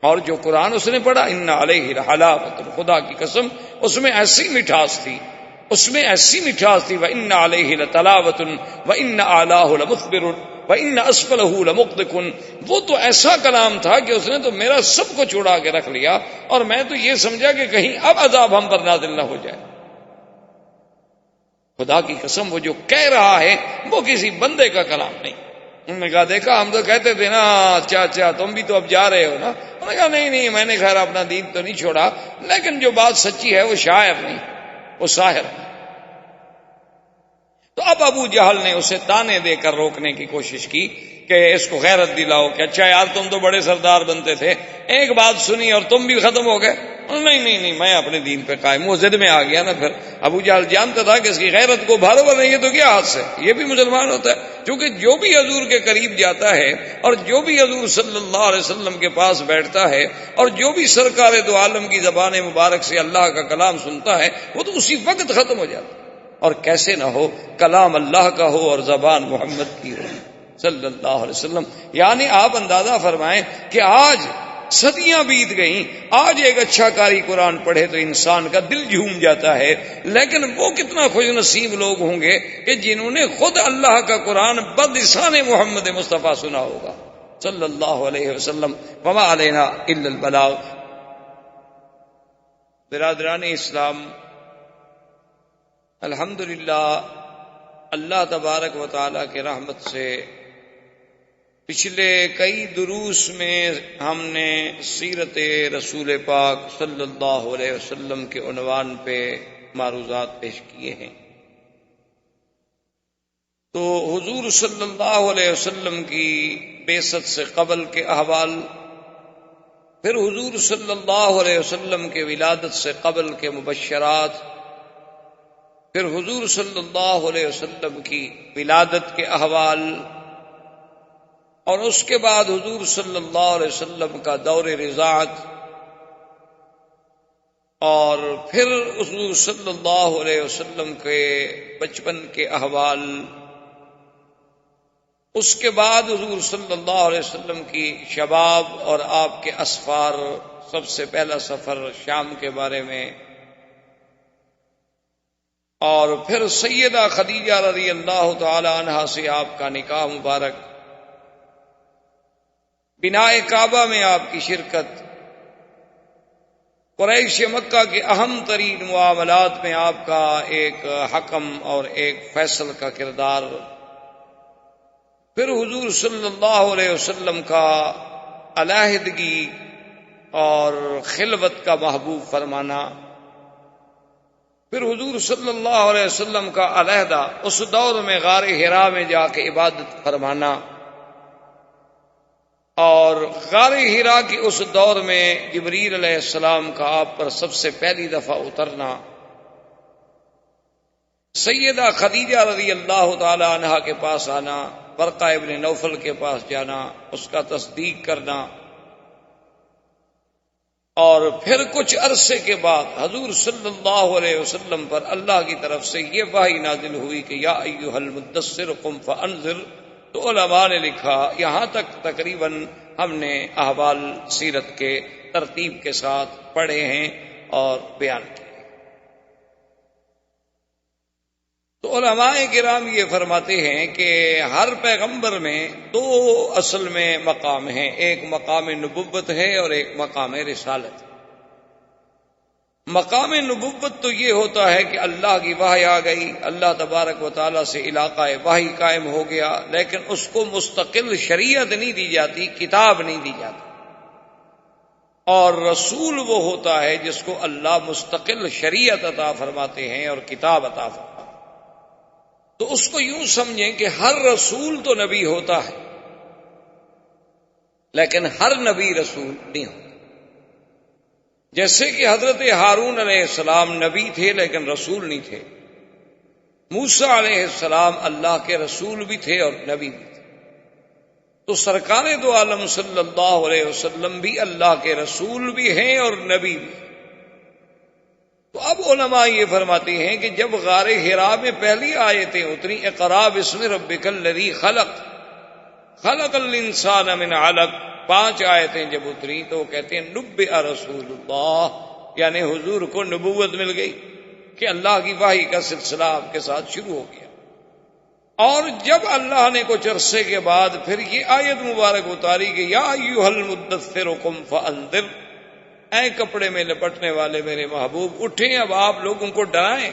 S2: اور جو قرآن اس نے پڑھا ان علیہ لحلاوۃ، خدا کی قسم اس میں ایسی مٹھاس تھی، وَإِنَّ عَلَيْهِ لَتَلَاوَةٌ وَإِنَّ أَعْلَاهُ لَمُثْبِرٌ وَإِنَّ أَسْفَلَهُ لَمُغْدِقٌ. وہ تو ایسا کلام تھا کہ اس نے تو میرا سب کو چھوڑا کے رکھ لیا اور میں تو یہ سمجھا کہ کہیں اب عذاب ہم پر نازل نہ ہو جائے. خدا کی قسم وہ جو کہہ رہا ہے وہ کسی بندے کا کلام نہیں. انہوں نے کہا دیکھا ہم تو کہتے تھے نا اچھا تم بھی تو اب جا رہے ہو نا. انہوں نے کہا نہیں میں نے خیر اپنا دین تو نہیں چھوڑا، لیکن جو بات سچی ہے وہ شاعر نہیں، وہ ساحر ہے. تو اب ابو جہل نے اسے تانے دے کر روکنے کی کوشش کی کہ اس کو غیرت دلاؤ کہ اچھا یار تم تو بڑے سردار بنتے تھے، ایک بات سنی اور تم بھی ختم ہو گئے. نہیں میں اپنے دین پہ قائم. وہ ضد میں آ گیا نا. پھر ابو جہل جانتا تھا کہ اس کی غیرت کو بھارو نہیں ہے تو کیا حد سے یہ بھی مسلمان ہوتا ہے. کیونکہ جو بھی حضور کے قریب جاتا ہے اور جو بھی حضور صلی اللہ علیہ وسلم کے پاس بیٹھتا ہے اور جو بھی سرکار دو عالم کی زبان مبارک سے اللہ کا کلام سنتا ہے وہ تو اسی وقت ختم ہو جاتا ہے. اور کیسے نہ ہو، کلام اللہ کا ہو اور زبان محمد کی ہو صلی اللہ علیہ وسلم. یعنی آپ اندازہ فرمائیں کہ آج صدیاں بیت گئیں، آج ایک اچھا قاری قرآن پڑھے تو انسان کا دل جھوم جاتا ہے. لیکن وہ کتنا خوش نصیب لوگ ہوں گے کہ جنہوں نے خود اللہ کا قرآن بدلسان محمد مصطفیٰ سنا ہوگا صلی اللہ علیہ وسلم. وما علینا الا البلاغ. برادران اسلام، الحمدللہ اللہ تبارک و تعالی کے رحمت سے پچھلے کئی دروس میں ہم نے سیرت رسول پاک صلی اللہ علیہ وسلم کے عنوان پہ معروضات پیش کیے ہیں. تو حضور صلی اللہ علیہ وسلم کی بعثت سے قبل کے احوال، پھر حضور صلی اللہ علیہ وسلم کے ولادت سے قبل کے مبشرات، پھر حضور صلی اللہ علیہ وسلم کی ولادت کے احوال، اور اس کے بعد حضور صلی اللہ علیہ وسلم کا دور رضاعت، اور پھر حضور صلی اللہ علیہ وسلم کے بچپن کے احوال، اس کے بعد حضور صلی اللہ علیہ وسلم کی شباب اور آپ کے اسفار، سب سے پہلا سفر شام کے بارے میں، اور پھر سیدہ خدیجہ رضی اللہ تعالی عنہا سے آپ کا نکاح مبارک، بنائے کعبہ میں آپ کی شرکت، قریش مکہ کے اہم ترین معاملات میں آپ کا ایک حکم اور ایک فیصل کا کردار، پھر حضور صلی اللہ علیہ وسلم کا علیحدگی اور خلوت کا محبوب فرمانا، پھر حضور صلی اللہ علیہ وسلم کا علیحدہ اس دور میں غار حرا میں جا کے عبادت فرمانا، اور غار حرا کی اس دور میں جبریل علیہ السلام کا آپ پر سب سے پہلی دفعہ اترنا، سیدہ خدیجہ رضی اللہ تعالی عنہا کے پاس آنا، ورقہ ابن نوفل کے پاس جانا، اس کا تصدیق کرنا، اور پھر کچھ عرصے کے بعد حضور صلی اللہ علیہ وسلم پر اللہ کی طرف سے یہ وحی نازل ہوئی کہ یا ایھا المدثر قم فانذر۔ تو علماء نے لکھا یہاں تک تقریباً ہم نے احوال سیرت کے ترتیب کے ساتھ پڑھے ہیں اور بیان کیے۔ تو علماء کرام یہ فرماتے ہیں کہ ہر پیغمبر میں دو اصل میں مقام ہیں، ایک مقام نبوت ہے اور ایک مقام رسالت۔ مقام نبوت تو یہ ہوتا ہے کہ اللہ کی وحی آ گئی، اللہ تبارک و تعالیٰ سے علاقہ وحی قائم ہو گیا، لیکن اس کو مستقل شریعت نہیں دی جاتی، کتاب نہیں دی جاتی۔ اور رسول وہ ہوتا ہے جس کو اللہ مستقل شریعت عطا فرماتے ہیں اور کتاب عطا فرماتے ہیں۔ تو اس کو یوں سمجھیں کہ ہر رسول تو نبی ہوتا ہے، لیکن ہر نبی رسول نہیں ہوتا۔ جیسے کہ حضرت ہارون علیہ السلام نبی تھے لیکن رسول نہیں تھے، موسیٰ علیہ السلام اللہ کے رسول بھی تھے اور نبی بھی تھے، تو سرکار دو عالم صلی اللہ علیہ وسلم بھی اللہ کے رسول بھی ہیں اور نبی بھی۔ تو اب علماء یہ فرماتے ہیں کہ جب غار حرا میں پہلی آیتیں اتری، اقرا بسم ربک الذی خلق، خلق الانسان من علق، 5 آیتیں جب اتری تو وہ کہتے ہیں نبئ رسول اللہ، یعنی حضور کو نبوت مل گئی کہ اللہ کی وحی کا سلسلہ آپ کے ساتھ شروع ہو گیا۔ اور جب اللہ نے کچھ عرصے کے بعد پھر یہ آیت مبارک اتاری کہ یا ایھا المدثر قم فانذر، اے کپڑے میں لپٹنے والے میرے محبوب اٹھیں، اب آپ لوگوں کو ڈرائیں،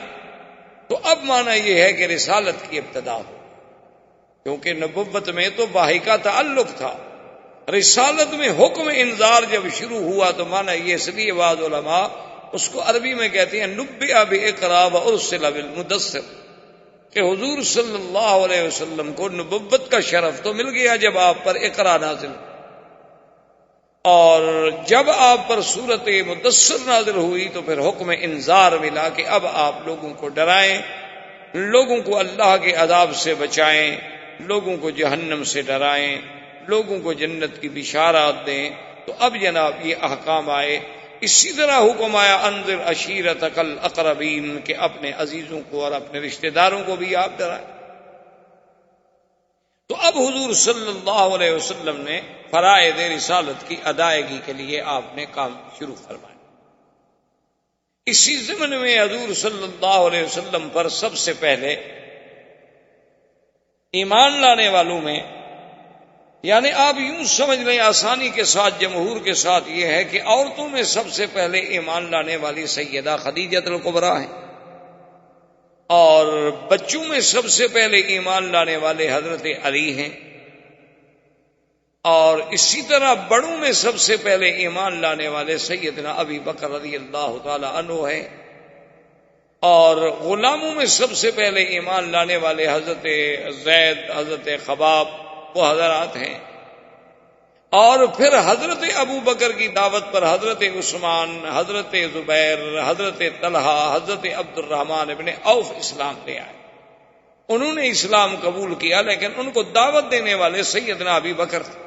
S2: تو اب معنی یہ ہے کہ رسالت کی ابتدا ہو، کیونکہ نبوت میں تو وحی کا تعلق تھا، رسالت میں حکم انذار جب شروع ہوا تو معنی یہ، اس لیے بعض علماء اس کو عربی میں کہتے ہیں نبئ باقرا وارسل بالمدثر، کہ حضور صلی اللہ علیہ وسلم کو نبوت کا شرف تو مل گیا جب آپ پر اقرا نازل، اور جب آپ پر سورت مدثر نازل ہوئی تو پھر حکم انذار ملا کہ اب آپ لوگوں کو ڈرائیں، لوگوں کو اللہ کے عذاب سے بچائیں، لوگوں کو جہنم سے ڈرائیں، لوگوں کو جنت کی بشارات دیں۔ تو اب جناب یہ احکام آئے۔ اسی طرح حکم آیا انذر عشیرتک الاقربین، کہ اپنے عزیزوں کو اور اپنے رشتہ داروں کو بھی آپ ڈرائیں۔ تو اب حضور صلی اللہ علیہ وسلم نے فرائض رسالت کی ادائیگی کے لیے آپ نے کام شروع فرمایا۔ اسی ضمن میں حضور صلی اللہ علیہ وسلم پر سب سے پہلے ایمان لانے والوں میں، یعنی آپ یوں سمجھ لیں آسانی کے ساتھ، جمہور کے ساتھ، یہ ہے کہ عورتوں میں سب سے پہلے ایمان لانے والی سیدہ خدیجہ الکبریٰ ہیں، اور بچوں میں سب سے پہلے ایمان لانے والے حضرت علی ہیں، اور اسی طرح بڑوں میں سب سے پہلے ایمان لانے والے سیدنا ابی بکر رضی اللہ تعالی عنہ ہیں، اور غلاموں میں سب سے پہلے ایمان لانے والے حضرت زید، حضرت خباب، وہ حضرات ہیں، اور پھر حضرت ابو بکر کی دعوت پر حضرت عثمان، حضرت زبیر، حضرت طلحہ، حضرت عبد الرحمن ابن عوف اسلام لے آئے۔ انہوں نے اسلام قبول کیا لیکن ان کو دعوت دینے والے سیدنا ابی بکر تھے۔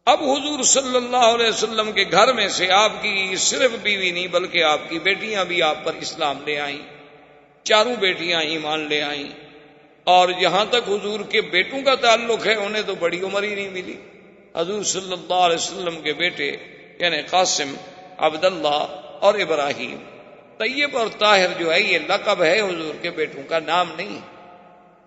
S2: اب حضور صلی اللہ علیہ وسلم کے گھر میں سے آپ کی صرف بیوی نہیں بلکہ آپ کی بیٹیاں بھی آپ پر اسلام لے آئیں، چاروں بیٹیاں ایمان لے آئیں، اور جہاں تک حضور کے بیٹوں کا تعلق ہے انہیں تو بڑی عمر ہی نہیں ملی۔ حضور صلی اللہ علیہ وسلم کے بیٹے یعنی قاسم، عبداللہ اور ابراہیم، طیب اور طاہر جو ہے یہ لقب ہے، حضور کے بیٹوں کا نام نہیں ہے۔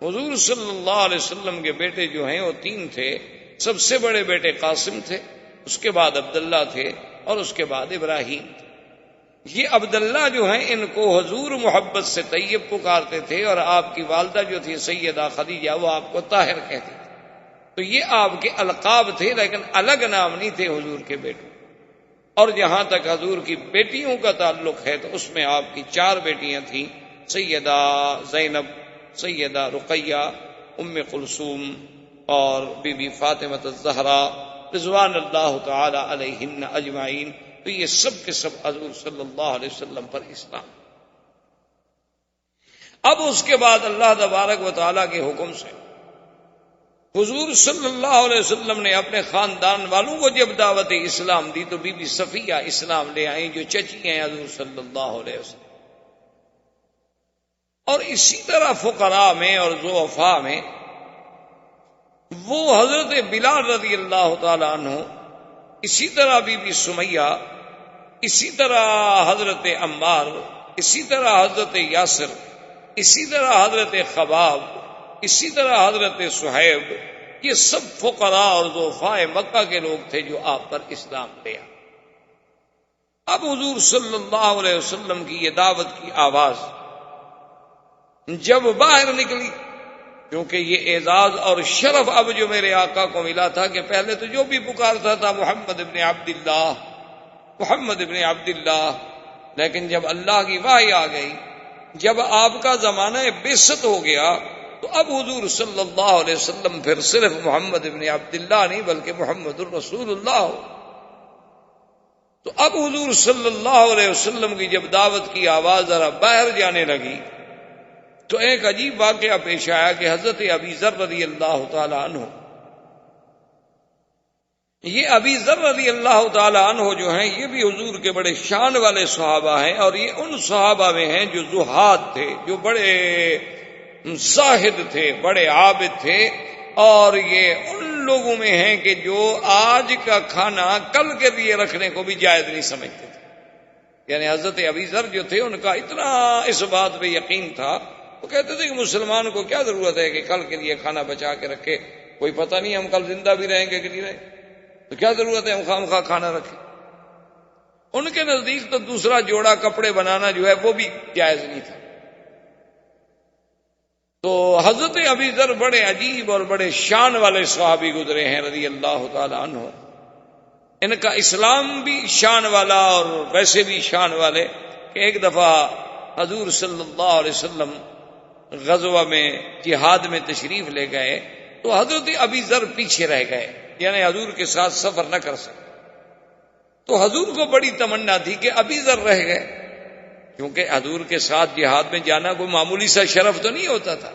S2: حضور صلی اللہ علیہ وسلم کے بیٹے جو ہیں وہ 3 تھے۔ سب سے بڑے بیٹے قاسم تھے، اس کے بعد عبداللہ تھے، اور اس کے بعد ابراہیم تھے۔ یہ عبداللہ جو ہیں ان کو حضور محبت سے طیب پکارتے تھے، اور آپ کی والدہ جو تھی سیدہ خدیجہ وہ آپ کو طاہر کہتی تھی۔ تو یہ آپ کے القاب تھے، لیکن الگ نام نہیں تھے حضور کے بیٹوں۔ اور جہاں تک حضور کی بیٹیوں کا تعلق ہے تو اس میں آپ کی 4 بیٹیاں تھیں، سیدہ زینب، سیدہ رقیہ، ام کلثوم اور بی بی فاطمہ الزہرا رضوان اللہ تعالی علیہن اجمعین۔ تو یہ سب کے سب حضور صلی اللہ علیہ وسلم پر اسلام۔ اب اس کے بعد اللہ تبارک و تعالیٰ کے حکم سے حضور صلی اللہ علیہ وسلم نے اپنے خاندان والوں کو جب دعوت اسلام دی تو بی بی صفیہ اسلام لے آئیں، جو چچی ہیں حضور صلی اللہ علیہ وسلم۔ اور اسی طرح فقراء میں اور ضعفاء میں وہ حضرت بلال رضی اللہ تعالی عنہ، اسی طرح بی بی سمیہ، اسی طرح حضرت عمار، اسی طرح حضرت یاسر، اسی طرح حضرت خباب، اسی طرح حضرت صہیب، یہ سب فقراء اور ضعفاء مکہ کے لوگ تھے جو آپ پر اسلام لے آئے۔ اب حضور صلی اللہ علیہ وسلم کی یہ دعوت کی آواز جب باہر نکلی، کیونکہ یہ اعزاز اور شرف اب جو میرے آقا کو ملا تھا کہ پہلے تو جو بھی پکارتا تھا محمد ابن عبداللہ، محمد ابن عبداللہ، لیکن جب اللہ کی وحی آ گئی، جب آپ کا زمانہ بعثت ہو گیا، تو اب حضور صلی اللہ علیہ وسلم پھر صرف محمد ابن عبداللہ نہیں بلکہ محمد الرسول اللہ ہو۔ تو اب حضور صلی اللہ علیہ وسلم کی جب دعوت کی آواز ذرا باہر جانے لگی تو ایک عجیب واقعہ پیش آیا کہ حضرت ابی ذر رضی اللہ تعالی عنہ، یہ ابی ذر رضی اللہ تعالی عنہ جو ہیں یہ بھی حضور کے بڑے شان والے صحابہ ہیں، اور یہ ان صحابہ میں ہیں جو زہاد تھے، جو بڑے زاہد تھے، بڑے عابد تھے، اور یہ ان لوگوں میں ہیں کہ جو آج کا کھانا کل کے لیے رکھنے کو بھی جائز نہیں سمجھتے تھے۔ یعنی حضرت ابی ذر جو تھے ان کا اتنا اس بات پہ یقین تھا، وہ کہتے تھے کہ مسلمان کو کیا ضرورت ہے کہ کل کے لیے کھانا بچا کے رکھے، کوئی پتہ نہیں ہم کل زندہ بھی رہیں گے کہ نہیں رہیں، تو کیا ضرورت ہے ہم خواہ کھانا رکھیں۔ ان کے نزدیک تو دوسرا جوڑا کپڑے بنانا جو ہے وہ بھی جائز نہیں تھا۔ تو حضرت ابی ذر بڑے عجیب اور بڑے شان والے صحابی گزرے ہیں رضی اللہ تعالی عنہ۔ ان کا اسلام بھی شان والا اور ویسے بھی شان والے کہ ایک دفعہ حضور صلی اللہ علیہ وسلم غزوہ میں جہاد میں تشریف لے گئے تو حضرت ابی ذر پیچھے رہ گئے، یعنی حضور کے ساتھ سفر نہ کر سکے۔ تو حضور کو بڑی تمنا تھی کہ ابی ذر رہ گئے، کیونکہ حضور کے ساتھ جہاد میں جانا کوئی معمولی سا شرف تو نہیں ہوتا تھا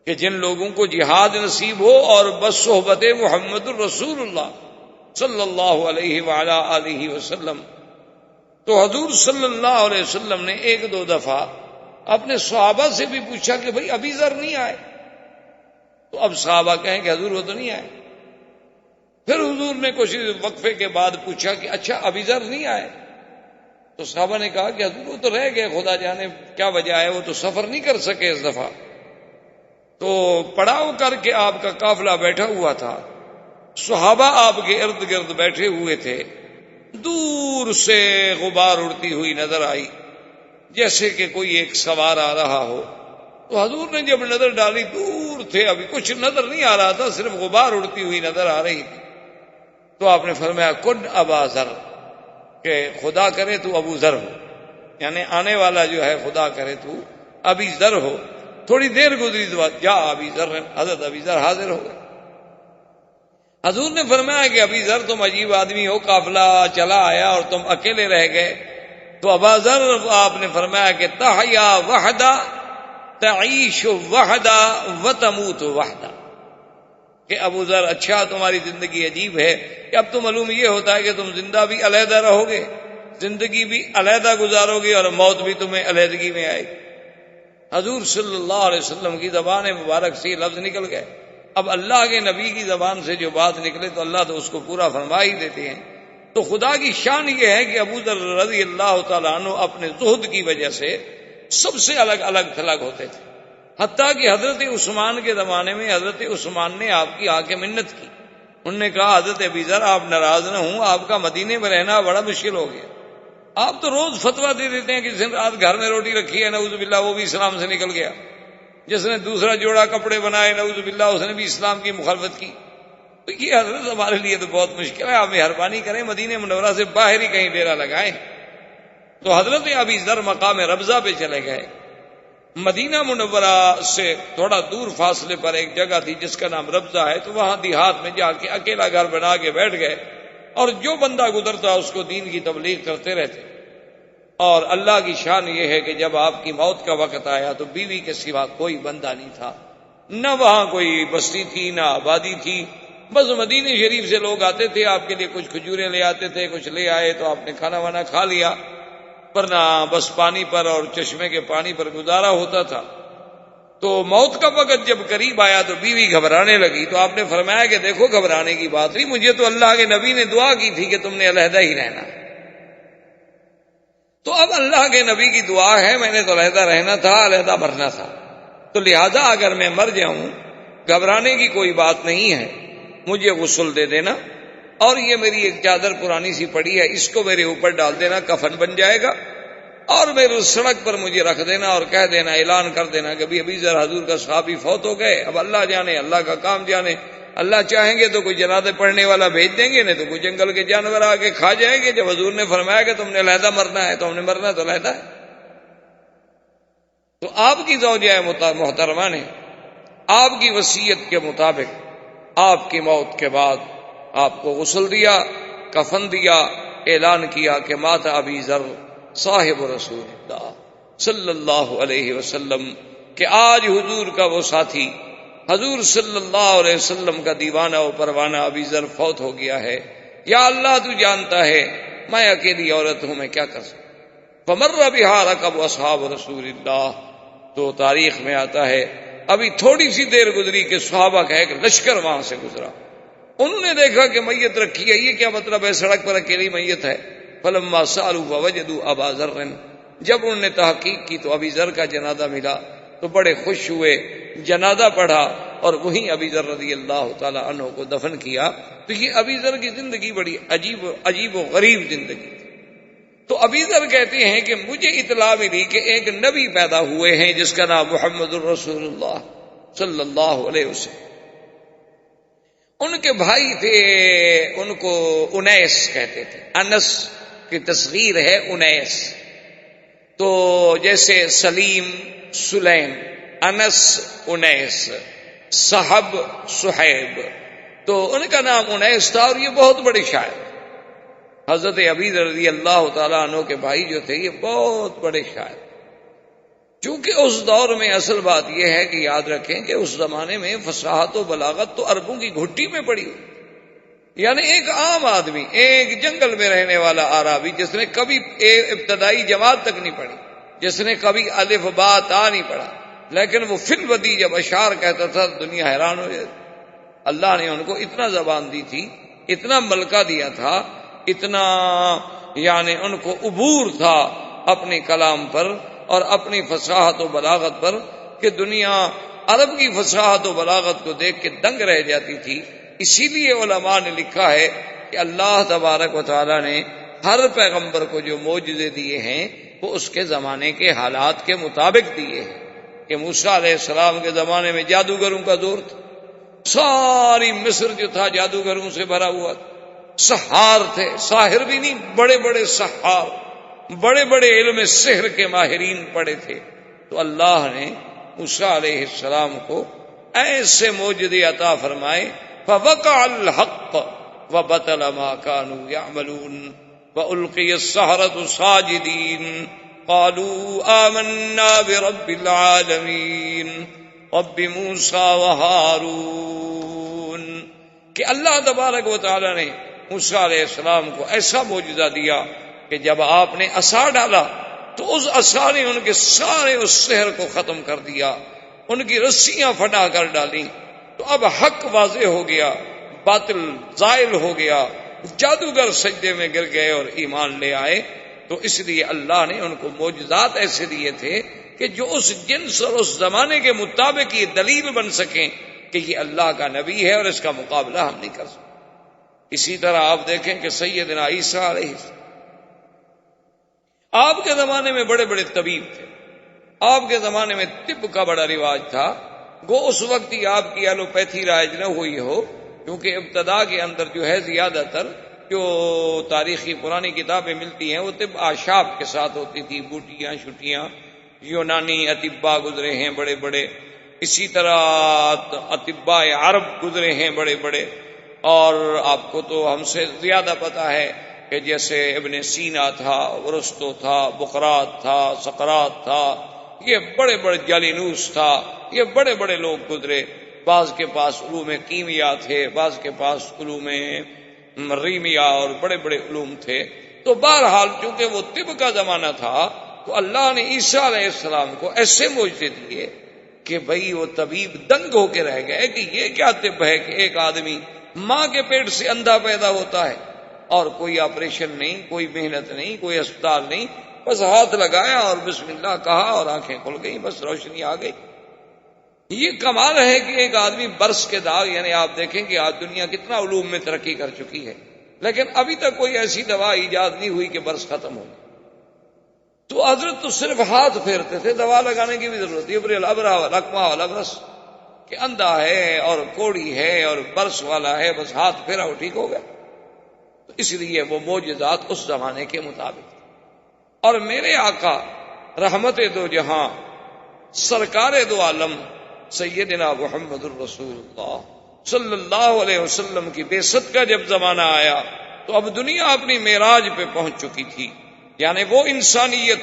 S2: کہ جن لوگوں کو جہاد نصیب ہو اور بس صحبت محمد الرسول اللہ صلی اللہ علیہ وعلا آلہ وسلم۔ تو حضور صلی اللہ علیہ وسلم نے 1-2 دفعہ اپنے صحابہ سے بھی پوچھا کہ بھئی ابی ذر نہیں آئے، تو اب صحابہ کہیں کہ حضور وہ تو نہیں آئے۔ پھر حضور نے کچھ وقفے کے بعد پوچھا کہ اچھا ابی ذر نہیں آئے، تو صحابہ نے کہا کہ حضور وہ تو رہ گئے، خدا جانے کیا وجہ ہے، وہ تو سفر نہیں کر سکے اس دفعہ۔ تو پڑاؤ کر کے آپ کا قافلہ بیٹھا ہوا تھا، صحابہ آپ کے ارد گرد بیٹھے ہوئے تھے، دور سے غبار اڑتی ہوئی نظر آئی جیسے کہ کوئی ایک سوار آ رہا ہو۔ تو حضور نے جب نظر ڈالی دور تھے، ابھی کچھ نظر نہیں آ رہا تھا، صرف غبار اڑتی ہوئی نظر آ رہی تھی۔ تو آپ نے فرمایا کن ابا ذر، کہ خدا کرے تو ابو ذر ہو، یعنی آنے والا جو ہے خدا کرے تو ابی ذر ہو۔ تھوڑی دیر گزری تو جا ابی ذر، حضرت ابی ذر حاضر ہو گئے۔ حضور نے فرمایا کہ ابی ذر تم عجیب آدمی ہو، قافلہ چلا آیا اور تم اکیلے رہ گئے۔ تو ابا ذر آپ نے فرمایا کہ تحیا وحدہ تعیش وحدہ وتموت وحدہ، کہ ابو ذر اچھا تمہاری زندگی عجیب ہے کہ اب تو معلوم یہ ہوتا ہے کہ تم زندہ بھی علیحدہ رہو گے، زندگی بھی علیحدہ گزارو گے، اور موت بھی تمہیں علیحدگی میں آئے گی۔ حضور صلی اللہ علیہ وسلم کی زبان مبارک سے یہ لفظ نکل گئے۔ اب اللہ کے نبی کی زبان سے جو بات نکلے تو اللہ تو اس کو پورا فرما ہی دیتے ہیں۔ تو خدا کی شان یہ ہے کہ ابو ذر رضی اللہ تعالیٰ عنہ اپنے زہد کی وجہ سے سب سے الگ الگ تھلگ ہوتے تھے، حتیٰ کہ حضرت عثمان کے زمانے میں حضرت عثمان نے آپ کی آ کے منت کی انہوں نے کہا حضرت ابی ذر آپ ناراض نہ ہوں، آپ کا مدینے میں رہنا بڑا مشکل ہو گیا، آپ تو روز فتویٰ دے دیتے ہیں کہ جس نے رات گھر میں روٹی رکھی ہے نعوذ باللہ وہ بھی اسلام سے نکل گیا، جس نے دوسرا جوڑا کپڑے بنائے نعوذ باللہ اس نے بھی اسلام کی مخالفت کی، تو یہ حضرت ہمارے لیے تو بہت مشکل ہے، آپ مہربانی کریں مدینہ منورہ سے باہر ہی کہیں ڈیرا لگائیں۔ تو حضرت ابی ذر مقام ربضہ پہ چلے گئے۔ مدینہ منورہ سے تھوڑا دور فاصلے پر ایک جگہ تھی جس کا نام ربضہ ہے، تو وہاں دیہات میں جا کے اکیلا گھر بنا کے بیٹھ گئے، اور جو بندہ گزرتا اس کو دین کی تبلیغ کرتے رہتے۔ اور اللہ کی شان یہ ہے کہ جب آپ کی موت کا وقت آیا تو بیوی کے سوا کوئی بندہ نہیں تھا، نہ وہاں کوئی بستی تھی نہ آبادی تھی، بس مدینہ شریف سے لوگ آتے تھے، آپ کے لیے کچھ کھجوریں لے آتے تھے، کچھ لے آئے تو آپ نے کھانا وانا کھا لیا، ورنہ بس پانی پر اور چشمے کے پانی پر گزارا ہوتا تھا۔ تو موت کا وقت جب قریب آیا تو بیوی گھبرانے لگی، تو آپ نے فرمایا کہ دیکھو گھبرانے کی بات نہیں، مجھے تو اللہ کے نبی نے دعا کی تھی کہ تم نے علیحدہ ہی رہنا، تو اب اللہ کے نبی کی دعا ہے، میں نے تو علیحدہ رہنا تھا، علیحدہ مرنا تھا، تو لہذا اگر میں مر جاؤں گھبرانے کی کوئی بات نہیں ہے، مجھے غسل دے دینا، اور یہ میری ایک چادر پرانی سی پڑی ہے اس کو میرے اوپر ڈال دینا، کفن بن جائے گا، اور میرے سڑک پر مجھے رکھ دینا اور کہہ دینا، اعلان کر دینا کہ ابھی ذرا حضور کا صحابی فوت ہو گئے، اب اللہ جانے، اللہ کا کام جانے، اللہ چاہیں گے تو کوئی جنازے پڑھنے والا بھیج دیں گے، نہیں تو کوئی جنگل کے جانور آ کے کھا جائیں گے، جب حضور نے فرمایا کہ تم نے علیحدہ مرنا ہے تو ہم نے مرنا تو علیحدہ ہے۔ تو آپ کی زوجہ محترمہ نے آپ کی وصیت کے مطابق آپ کی موت کے بعد آپ کو غسل دیا، کفن دیا، اعلان کیا کہ مات ابی ذر صاحب رسول اللہ صلی اللہ علیہ وسلم، کہ آج حضور کا وہ ساتھی، حضور صلی اللہ علیہ وسلم کا دیوانہ و پروانہ ابی ذر فوت ہو گیا ہے، یا اللہ تو جانتا ہے میں اکیلی عورت ہوں، میں کیا کر سکتا۔ فمر بہا رکب اصحاب رسول اللہ، تو تاریخ میں آتا ہے ابھی تھوڑی سی دیر گزری کہ صحابہ کا ایک لشکر وہاں سے گزرا، انہوں نے دیکھا کہ میت رکھی ہے، یہ کیا مطلب ہے، سڑک پر اکیلی میت ہے۔ فلما سالوا فوجدوا ابا ذر، جب انہوں نے تحقیق کی تو ابی ذر کا جنازہ ملا، تو بڑے خوش ہوئے، جنازہ پڑھا اور وہیں ابی ذر رضی اللہ تعالی عنہ کو دفن کیا۔ تو یہ ابی ذر کی زندگی بڑی عجیب و غریب زندگی تھی۔ تو ابی ذر کہتے ہیں کہ مجھے اطلاع ملی کہ ایک نبی پیدا ہوئے ہیں جس کا نام محمد الرسول اللہ صلی اللہ علیہ وسلم، ان کے بھائی تھے، ان کو انیس کہتے تھے، انس کی تصغیر ہے انیس، تو جیسے سلیم سلیم، انس انیس، صحب صحیب، تو ان کا نام انیس تھا، اور یہ بہت بڑے شاعر، حضرت ابی رضی اللہ تعالیٰ عنہ کے بھائی جو تھے یہ بہت بڑے شاعر۔ چونکہ اس دور میں اصل بات یہ ہے کہ یاد رکھیں کہ اس زمانے میں فصاحت و بلاغت تو عربوں کی گھٹی میں پڑی ہوئی، یعنی ایک عام آدمی، ایک جنگل میں رہنے والا عربی جس نے کبھی ابتدائی جماعت تک نہیں پڑھی، جس نے کبھی الف با تا نہیں پڑھا، لیکن وہ فی الودی جب اشعار کہتا تھا دنیا حیران ہو جاتی۔ اللہ نے ان کو اتنا زبان دی تھی، اتنا ملکہ دیا تھا، اتنا یعنی ان کو عبور تھا اپنے کلام پر اور اپنی فصاحت و بلاغت پر، کہ دنیا عرب کی فصاحت و بلاغت کو دیکھ کے دنگ رہ جاتی تھی۔ اسی لیے علماء نے لکھا ہے کہ اللہ تبارک و تعالی نے ہر پیغمبر کو جو معجزے دیے ہیں وہ اس کے زمانے کے حالات کے مطابق دیے ہیں۔ کہ موسیٰ علیہ السلام کے زمانے میں جادوگروں کا دور تھا، ساری مصر جو تھا جادوگروں سے بھرا ہوا تھا، سحار تھے، ساحر بھی نہیں، بڑے بڑے سحار، بڑے بڑے علم سحر کے ماہرین پڑے تھے۔ تو اللہ نے موسیٰ علیہ السلام کو ایسے معجزے عطا فرمائے، فوقع الحق وبطل ما كانوا يعملون والقي السحرة ساجدين قالوا آمنا برب العالمين رب موسیٰ وہارون، کہ اللہ تبارک و تعالی نے موسیٰ علیہ السلام کو ایسا معجزہ دیا کہ جب آپ نے عصا ڈالا تو اس عصا نے ان کے سارے اس سحر کو ختم کر دیا، ان کی رسیاں پھٹا کر ڈالیں، تو اب حق واضح ہو گیا، باطل زائل ہو گیا، جادوگر سجدے میں گر گئے اور ایمان لے آئے۔ تو اس لیے اللہ نے ان کو معجزات ایسے دیے تھے کہ جو اس جنس اور اس زمانے کے مطابق یہ دلیل بن سکیں کہ یہ اللہ کا نبی ہے اور اس کا مقابلہ ہم نہیں کر سکتے۔ اسی طرح آپ دیکھیں کہ سیدنا عیسیٰ علیہ السلام، آپ کے زمانے میں بڑے بڑے طبیب تھے، آپ کے زمانے میں طب کا بڑا رواج تھا، گو اس وقت ہی آپ کی ایلوپیتھی رائج نہ ہوئی ہو، کیونکہ ابتدا کے اندر جو ہے زیادہ تر جو تاریخی پرانی کتابیں ملتی ہیں وہ طب آشاب کے ساتھ ہوتی تھی، بوٹیاں شٹیاں، یونانی اطباء گزرے ہیں بڑے بڑے، اسی طرح اطباء عرب گزرے ہیں بڑے بڑے، اور آپ کو تو ہم سے زیادہ پتا ہے کہ جیسے ابن سینا تھا، ارسطو تھا، بقراط تھا، سقراط تھا، یہ بڑے بڑے، جالینوس تھا، یہ بڑے بڑے لوگ گزرے، بعض کے پاس علوم کیمیا تھے، بعض کے پاس علوم ریمیا اور بڑے بڑے علوم تھے۔ تو بہرحال چونکہ وہ طب کا زمانہ تھا تو اللہ نے عیسیٰ علیہ السلام کو ایسے معجزے دیے کہ بھئی وہ طبیب دنگ ہو کے رہ گئے کہ یہ کیا طب ہے کہ ایک آدمی ماں کے پیٹ سے اندھا پیدا ہوتا ہے اور کوئی آپریشن نہیں، کوئی محنت نہیں، کوئی اسپتال نہیں، بس ہاتھ لگایا اور بسم اللہ کہا اور آنکھیں کھل گئی، بس روشنی آ گئی۔ یہ کمال ہے کہ ایک آدمی برس کے داغ، یعنی آپ دیکھیں کہ آج دنیا کتنا علوم میں ترقی کر چکی ہے، لیکن ابھی تک کوئی ایسی دوا ایجاد نہیں ہوئی کہ برس ختم ہو۔ تو حضرت تو صرف ہاتھ پھیرتے تھے، دوا لگانے کی بھی ضرورت ہے، ابر الابرا والأکمہ والابرص، کہ اندھا ہے اور کوڑی ہے اور برس والا ہے، بس ہاتھ پھیرا وہ ٹھیک ہو گیا۔ تو اس لیے وہ معجزات اس زمانے کے مطابق۔ اور میرے آقا رحمت دو جہاں سرکار دو عالم سیدنا محمد الرسول اللہ صلی اللہ علیہ وسلم کی بعثت کا جب زمانہ آیا تو اب دنیا اپنی معراج پہ پہنچ چکی تھی، یعنی وہ انسانیت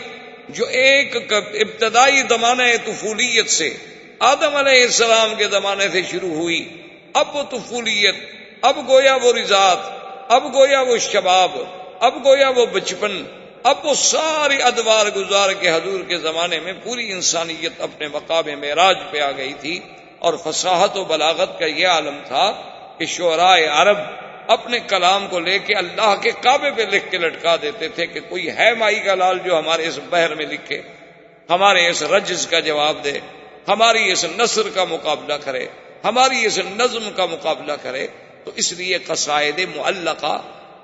S2: جو ایک ابتدائی زمانہ طفولیت سے آدم علیہ السلام کے زمانے سے شروع ہوئی، اب وہ طفولیت، اب گویا وہ رضاعت، اب گویا وہ شباب، اب گویا وہ بچپن، اب وہ ساری ادوار گزار کے حضور کے زمانے میں پوری انسانیت اپنے مقام معراج پہ آ گئی تھی۔ اور فصاحت و بلاغت کا یہ عالم تھا کہ شعراء عرب اپنے کلام کو لے کے اللہ کے کعبے پہ لکھ کے لٹکا دیتے تھے کہ کوئی ہے مائی کا لال جو ہمارے اس بحر میں لکھے، ہمارے اس رجز کا جواب دے، ہماری اس نثر کا مقابلہ کرے، ہماری اس نظم کا مقابلہ کرے۔ تو اس لیے قصائد معلقہ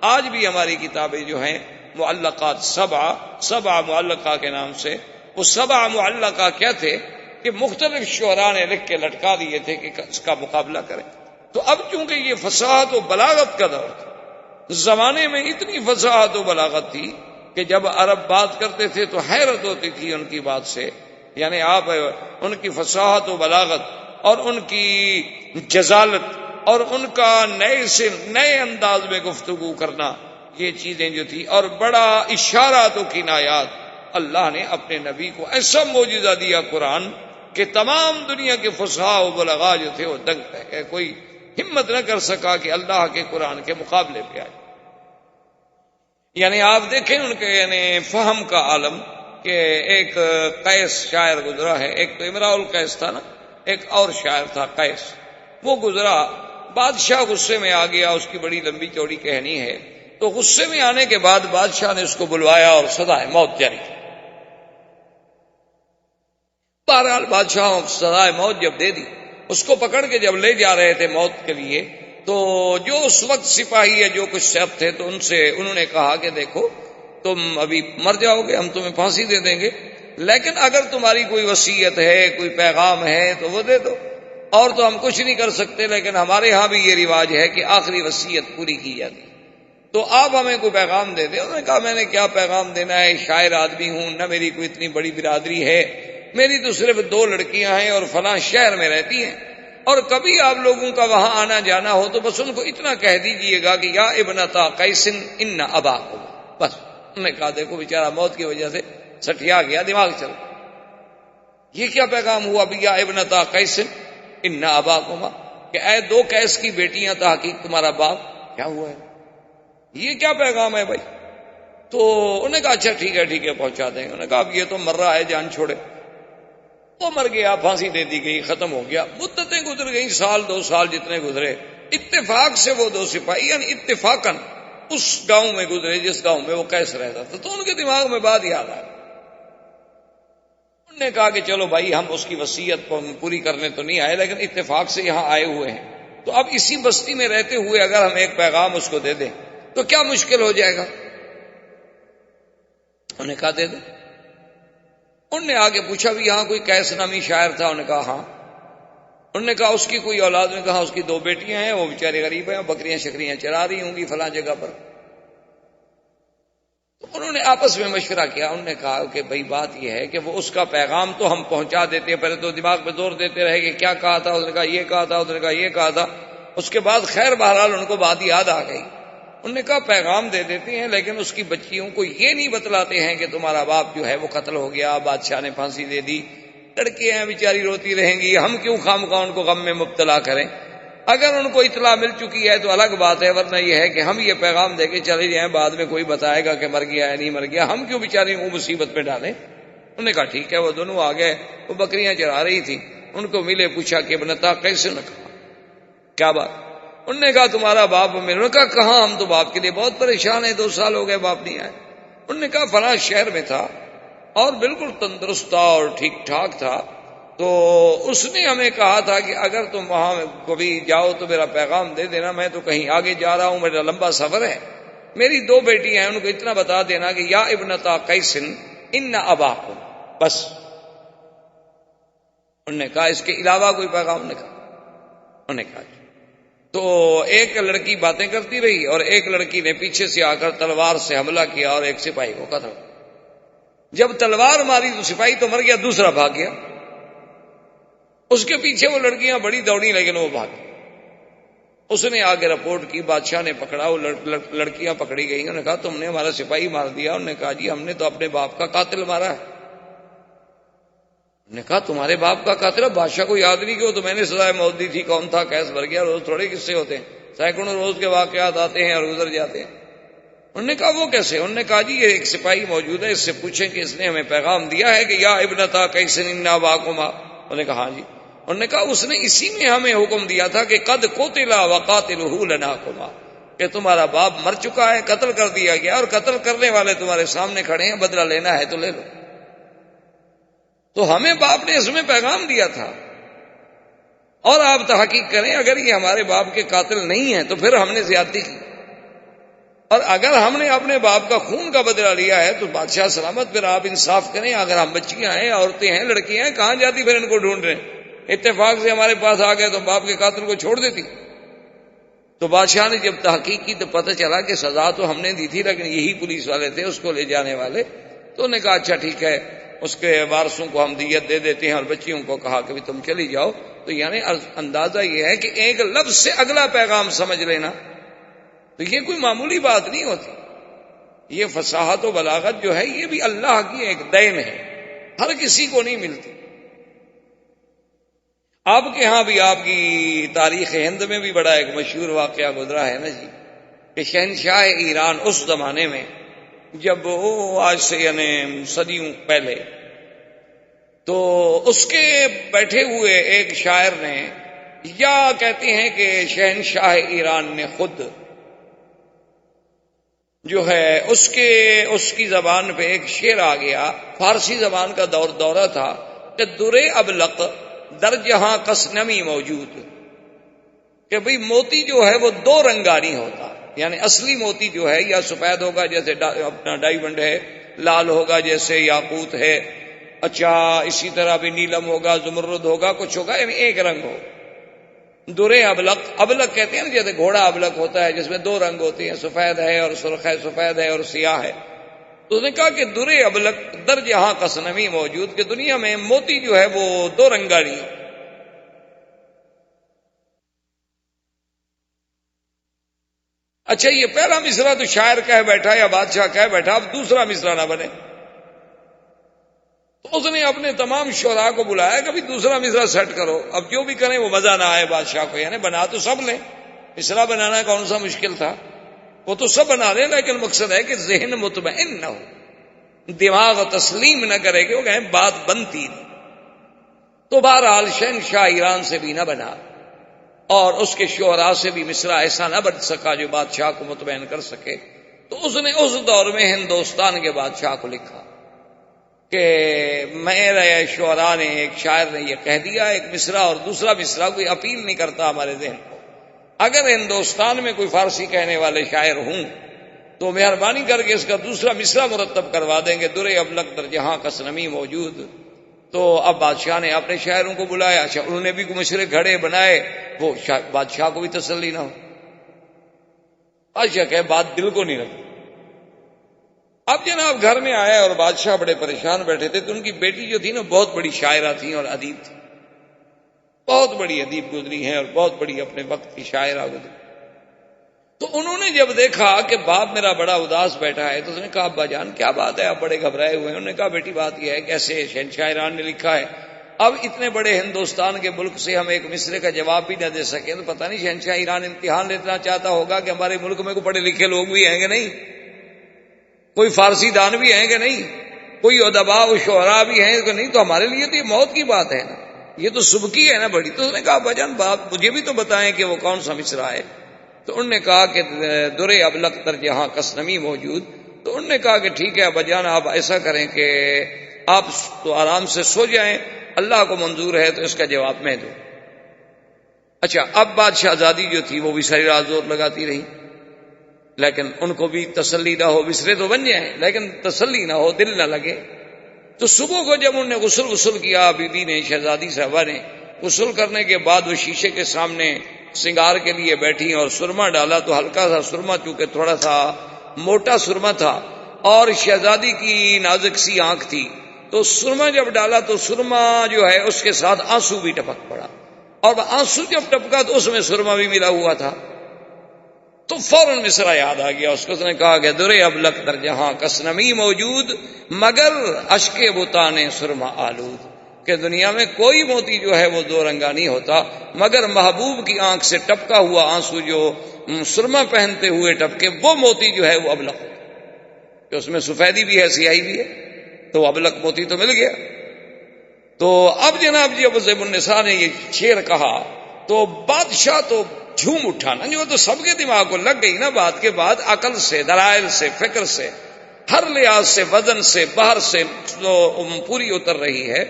S2: آج بھی ہماری کتابیں جو ہیں معلقات سبع معلقہ کے نام سے، وہ سبع معلقہ کیا تھے کہ مختلف شعراء نے لکھ کے لٹکا دیے تھے کہ اس کا مقابلہ کریں۔ تو اب چونکہ یہ فصاحت و بلاغت کا دور تھا، زمانے میں اتنی فصاحت و بلاغت تھی کہ جب عرب بات کرتے تھے تو حیرت ہوتی تھی ان کی بات سے، یعنی آپ ان کی فصاحت و بلاغت اور ان کی جزالت اور ان کا نئے سے نئے انداز میں گفتگو کرنا، یہ چیزیں جو تھی، اور بڑا اشارات و کنایات، اللہ نے اپنے نبی کو ایسا معجزہ دیا قرآن کہ تمام دنیا کے فصحاء و بلغاء جو تھے وہ دنگ رہ گئے، کوئی ہمت نہ کر سکا کہ اللہ کے قرآن کے مقابلے پہ آئے۔ یعنی آپ دیکھیں ان کے یعنی فہم کا عالم، کہ ایک قیس شاعر گزرا ہے، ایک تو امراء القیس تھا نا، ایک اور شاعر تھا قیس، وہ گزرا، بادشاہ غصے میں آ گیا، اس کی بڑی لمبی چوڑی کہانی ہے۔ تو غصے میں آنے کے بعد بادشاہ نے اس کو بلوایا اور سزائے موت جاری کی۔ بہرحال بادشاہ سزائے موت جب دے دی، اس کو پکڑ کے جب لے جا رہے تھے موت کے لیے، تو جو اس وقت سپاہی ہے جو کچھ سیف تھے، تو انہوں نے کہا کہ دیکھو تم ابھی مر جاؤ گے، ہم تمہیں پھانسی دے دیں گے، لیکن اگر تمہاری کوئی وصیت ہے، کوئی پیغام ہے تو وہ دے دو، اور تو ہم کچھ نہیں کر سکتے، لیکن ہمارے ہاں بھی یہ رواج ہے کہ آخری وصیت پوری کی جاتی، تو آپ ہمیں کوئی پیغام دے دیں۔ انہوں نے کہا میں نے کیا پیغام دینا ہے، شاعر آدمی ہوں، نہ میری کوئی اتنی بڑی برادری ہے، میری تو صرف 2 لڑکیاں ہیں اور فلاں شہر میں رہتی ہیں، اور کبھی آپ لوگوں کا وہاں آنا جانا ہو تو بس ان کو اتنا کہہ دیجئے گا کہ یا ابنتا قیس ان اباکم، بس۔ انہوں نے کہا دیکھو بیچارہ موت کی وجہ سے سٹیا گیا، دماغ چل، یہ کیا پیغام ہوا بھی یا ابنتا قیس ان اباکما، کہ اے 2 قیس کی بیٹیاں تحقیق تمہارا باپ کیا ہوا ہے، یہ کیا پیغام ہے بھائی؟ تو انہوں نے کہا اچھا ٹھیک ہے پہنچا دیں گے۔ انہوں نے کہا اب یہ تو مر رہا ہے، جان چھوڑے، وہ مر گیا، پھانسی دے دی گئی، ختم ہو گیا۔ مدتیں گزر گئیں، سال 2 سال جتنے گزرے، اتفاق سے وہ 2 سپاہی یعنی اتفاقاً اس گاؤں میں گزرے جس گاؤں میں وہ قیس رہتا تھا، تو ان کے دماغ میں بات یاد آئی۔ انہوں نے کہا کہ چلو بھائی ہم اس کی وصیت پوری کرنے تو نہیں آئے، لیکن اتفاق سے یہاں آئے ہوئے ہیں، تو اب اسی بستی میں رہتے ہوئے اگر ہم ایک پیغام اس کو دے دیں تو کیا مشکل ہو جائے گا؟ انہوں نے کہا دے دیں۔ انہوں نے آگے پوچھا بھی یہاں کوئی قیس نامی شاعر تھا؟ انہوں نے کہا ہاں۔ انہوں نے کہا اس کی کوئی اولاد؟ نے کہا اس کی 2 بیٹیاں ہیں، وہ بیچارے غریب ہیں، بکریاں شکریاں چرا رہی ہوں گی فلاں جگہ پر۔ تو انہوں نے آپس میں مشورہ کیا، انہوں نے کہا کہ بھئی بات یہ ہے کہ وہ اس کا پیغام تو ہم پہنچا دیتے ہیں، پہلے تو دماغ پہ زور دیتے رہے کہ کیا کہا تھا، اس نے کہا یہ کہا تھا، اس نے کہا یہ کہا تھا، اس کے بعد خیر بہرحال ان کو بات یاد آ گئی۔ انہوں نے کہا پیغام دے دیتے ہیں لیکن اس کی بچیوں کو یہ نہیں بتلاتے ہیں کہ تمہارا باپ جو ہے وہ قتل ہو گیا، بادشاہ نے پھانسی دے دی، لڑکیاں بیچاری روتی رہیں گی، ہم کیوں خواہ ان کو غم میں مبتلا کریں؟ اگر ان کو اطلاع مل چکی ہے تو الگ بات ہے، ورنہ یہ ہے کہ ہم یہ پیغام دے کے چلے جائیں، بعد میں کوئی بتائے گا کہ مر گیا ہے نہیں مر گیا، ہم کیوں بیچاری کو مصیبت میں ڈالیں؟ انہوں نے کہا ٹھیک ہے۔ وہ دونوں آ گئے، وہ بکریاں چرا رہی تھی، ان کو ملے، پوچھا کہ ابنتا کیسے؟ نہ کہا کیا بات؟ انہوں نے کہا تمہارا باپ میرے۔ انہوں نے کہا کہاں، ہم تو باپ کے لیے بہت پریشان ہیں، 2 سال ہو گئے باپ نہیں آئے۔ انہوں نے کہا فلاں شہر میں تھا اور بالکل تندرست تھا اور ٹھیک ٹھاک تھا، تو اس نے ہمیں کہا تھا کہ اگر تم وہاں کبھی جاؤ تو میرا پیغام دے دینا، میں تو کہیں آگے جا رہا ہوں، میرا لمبا سفر ہے، میری 2 بیٹی ہیں، ان کو اتنا بتا دینا کہ یا ابنتا قیس ان اباکم، بس۔ انہوں نے کہا اس کے علاوہ کوئی پیغام؟ نے کہا، انہوں نے کہا تو ایک لڑکی باتیں کرتی رہی اور ایک لڑکی نے پیچھے سے آ کر تلوار سے حملہ کیا اور ایک سپاہی کو قتل۔ جب تلوار ماری تو سپاہی تو مر گیا، دوسرا بھاگ گیا، اس کے پیچھے وہ لڑکیاں بڑی دوڑی لیکن وہ بھاگ گئی۔ اس نے آگے رپورٹ کی، بادشاہ نے پکڑا، وہ لڑکیاں پکڑی گئی۔ انہوں نے کہا تم نے ہمارا سپاہی مار دیا۔ انہوں نے کہا جی ہم نے تو اپنے باپ کا قاتل مارا ہے۔ نے کہا تمہارے باپ کا قاتل ہے؟ بادشاہ کو یاد نہیں کہ وہ تو میں نے سزائے موت دی تھی، کون تھا؟ کیس بھر گیا، روز تھوڑے قصے ہوتے ہیں، سینکڑوں روز کے واقعات آتے ہیں اور گزر جاتے ہیں۔ انہوں نے کہا وہ کیسے؟ انہوں نے کہا جی یہ ایک سپاہی موجود ہے، اس سے پوچھیں کہ اس نے ہمیں پیغام دیا ہے کہ یا ابنتا کیس ان اباکما۔ انہوں نے کہا ہاں جی۔ انہوں نے کہا اس نے اسی میں ہمیں حکم دیا تھا کہ قد قتل وقاتلہ لناکما، کہ تمہارا باپ مر چکا ہے، قتل کر دیا گیا اور قتل کرنے والے تمہارے سامنے کھڑے ہیں، بدلہ لینا ہے تو لے لو۔ تو ہمیں باپ نے اس میں پیغام دیا تھا، اور آپ تحقیق کریں اگر یہ ہمارے باپ کے قاتل نہیں ہیں تو پھر ہم نے زیادتی کی، اور اگر ہم نے اپنے باپ کا خون کا بدلہ لیا ہے تو بادشاہ سلامت، پھر آپ انصاف کریں۔ اگر ہم بچیاں ہیں، عورتیں ہیں، لڑکیاں ہیں، کہاں جاتی پھر ان کو ڈھونڈ رہے ہیں؟ اتفاق سے ہمارے پاس آ گئے تو باپ کے قاتل کو چھوڑ دیتی۔ تو بادشاہ نے جب تحقیق کی تو پتہ چلا کہ سزا تو ہم نے دی تھی لیکن یہی پولیس والے تھے اس کو لے جانے والے۔ تو انہوں نے کہا اچھا ٹھیک ہے، اس کے وارثوں کو ہم دیت دے دیتے ہیں، اور بچیوں کو کہا کہ تم چلی جاؤ۔ تو یعنی اندازہ یہ ہے کہ ایک لفظ سے اگلا پیغام سمجھ لینا، تو یہ کوئی معمولی بات نہیں ہوتی۔ یہ فصاحت و بلاغت جو ہے یہ بھی اللہ کی ایک دین ہے، ہر کسی کو نہیں ملتی۔ آپ کے ہاں بھی، آپ کی تاریخ ہند میں بھی بڑا ایک مشہور واقعہ گزرا ہے نا جی، کہ شہنشاہ ایران اس زمانے میں، جب وہ آج سے یعنی صدیوں پہلے، تو اس کے بیٹھے ہوئے ایک شاعر نے، یا کہتے ہیں کہ شہنشاہ ایران نے خود جو ہے اس کی زبان پہ ایک شعر آ گیا، فارسی زبان کا دورہ تھا کہ درے ابلق در جہاں کس نمی موجود، کہ بھئی موتی جو ہے وہ 2 رنگا نہیں ہوتا، یعنی اصلی موتی جو ہے یا سفید ہوگا جیسے اپنا ڈائمنڈ ہے، لال ہوگا جیسے یاقوت ہے، اچھا اسی طرح بھی نیلم ہوگا، زمرد ہوگا، کچھ ہوگا، یعنی ایک رنگ ہو۔ درے ابلق، ابلق کہتے ہیں نا جیسے گھوڑا ابلق ہوتا ہے جس میں 2 رنگ ہوتے ہیں، سفید ہے اور سرخ ہے، سفید ہے اور سیاہ ہے۔ تو اس نے کہا کہ درے ابلق در جہاں قسنمی موجود، کہ دنیا میں موتی جو ہے وہ 2 رنگا نہیں۔ اچھا یہ پہلا مصرع تو شاعر کہہ بیٹھا یا بادشاہ کہہ بیٹھا، اب دوسرا مصرع نہ بنے۔ تو اس نے اپنے تمام شعراء کو بلایا کہ بھی دوسرا مصرع سیٹ کرو، اب جو بھی کریں وہ مزہ نہ آئے بادشاہ کو، یعنی بنا تو سب لیں، مصرع بنانا کون سا مشکل تھا، وہ تو سب بنا لیں، لیکن مقصد ہے کہ ذہن مطمئن نہ ہو، دماغ تسلیم نہ کرے کہ وہ کہیں بات بنتی نہیں۔ تو بہرحال شہنشاہ ایران سے بھی نہ بنا اور اس کے شعراء سے بھی مصرع ایسا نہ بن سکا جو بادشاہ کو مطمئن کر سکے۔ تو اس نے اس دور میں ہندوستان کے بادشاہ کو لکھا کہ میرے شعراء نے، ایک شاعر نے یہ کہہ دیا، ایک مصرع اور دوسرا مصرع کوئی اپیل نہیں کرتا ہمارے ذہن کو، اگر ہندوستان میں کوئی فارسی کہنے والے شاعر ہوں تو مہربانی کر کے اس کا دوسرا مصرع مرتب کروا دیں گے، درے ابلغ در جہاں کس نمی موجود۔ تو اب بادشاہ نے اپنے شاعروں کو بلایا، اچھا انہوں نے بھی کوئی مشرے گھڑے بنائے، وہ بادشاہ کو بھی تسلی نہ ہو۔ بادشاہ کہے بات دل کو نہیں لگی۔ اب جناب گھر میں آیا اور بادشاہ بڑے پریشان بیٹھے تھے، تو ان کی بیٹی جو تھی نا بہت بڑی شاعرہ تھی اور ادیب تھی، بہت بڑی ادیب گزری ہیں اور بہت بڑی اپنے وقت کی شاعرہ گزری۔ تو انہوں نے جب دیکھا کہ باپ میرا بڑا اداس بیٹھا ہے تو اس نے کہا ابا جان کیا بات ہے، آپ بڑے گھبرائے ہوئے ہیں؟ انہوں نے کہا بیٹی بات یہ ہے کہ ایسے شہنشاہ ایران نے لکھا ہے، اب اتنے بڑے ہندوستان کے ملک سے ہم ایک مصرے کا جواب بھی نہ دے سکے تو پتہ نہیں شہنشاہ ایران امتحان لینا چاہتا ہوگا کہ ہمارے ملک میں کوئی پڑھے لکھے لوگ بھی ہیں کہ نہیں، کوئی فارسی دان بھی ہیں کہ نہیں، کوئی ادباء و شعراء بھی ہیں کہ نہیں، تو ہمارے لیے تو یہ موت کی بات ہے نا، یہ تو سبکی ہے نا بڑی۔ تو اس نے کہا ابا جان بات مجھے بھی تو بتائیں کہ وہ کون سا مصرع ہے۔ تو انہوں نے کہا کہ درے ابلغ در جہاں کس نمی موجود۔ تو انہوں نے کہا کہ ٹھیک ہے ابا جان آپ ایسا کریں کہ آپ تو آرام سے سو جائیں، اللہ کو منظور ہے تو اس کا جواب میں دوں۔ اچھا اب بات شہزادی جو تھی وہ بھی ساری رات زور لگاتی رہی، لیکن ان کو بھی تسلی نہ ہو، مصرے تو بن جائیں لیکن تسلی نہ ہو، دل نہ لگے۔ تو صبح کو جب انہوں نے غسل کیا، بی بی نے شہزادی صاحبہ نے غسل کرنے کے بعد وہ شیشے کے سامنے سنگار کے لیے بیٹھی اور سرما ڈالا، تو ہلکا سا سرما چونکہ تھوڑا سا موٹا سرما تھا اور شہزادی کی نازک سی آنکھ تھی، تو سرما جب ڈالا تو سرما جو ہے اس کے ساتھ آنسو بھی ٹپک پڑا، اور آنسو جب ٹپکا تو اس میں سرما بھی ملا ہوا تھا۔ تو فوراً مصرع یاد آ گیا اس کو، اس نے کہا کہ درے ابلغ در جہاں کس نمی موجود مگر اشک بتانے سرما آلود، کہ دنیا میں کوئی موتی جو ہے وہ دو رنگا نہیں ہوتا مگر محبوب کی آنکھ سے ٹپکا ہوا آنسو جو سرما پہنتے ہوئے ٹپکے، وہ موتی جو ہے وہ ابلغ، کہ اس میں سفیدی بھی ہے سیاہی بھی ہے، تو ابلغ موتی تو مل گیا۔ تو اب جناب جی ابو زیب النساء نے یہ شعر کہا تو بادشاہ تو جھوم اٹھا نا، جو تو سب کے دماغ کو لگ گئی نا بات کے بعد، عقل سے، دلائل سے، فکر سے، ہر لحاظ سے، وزن سے، باہر سے پوری اتر رہی ہے۔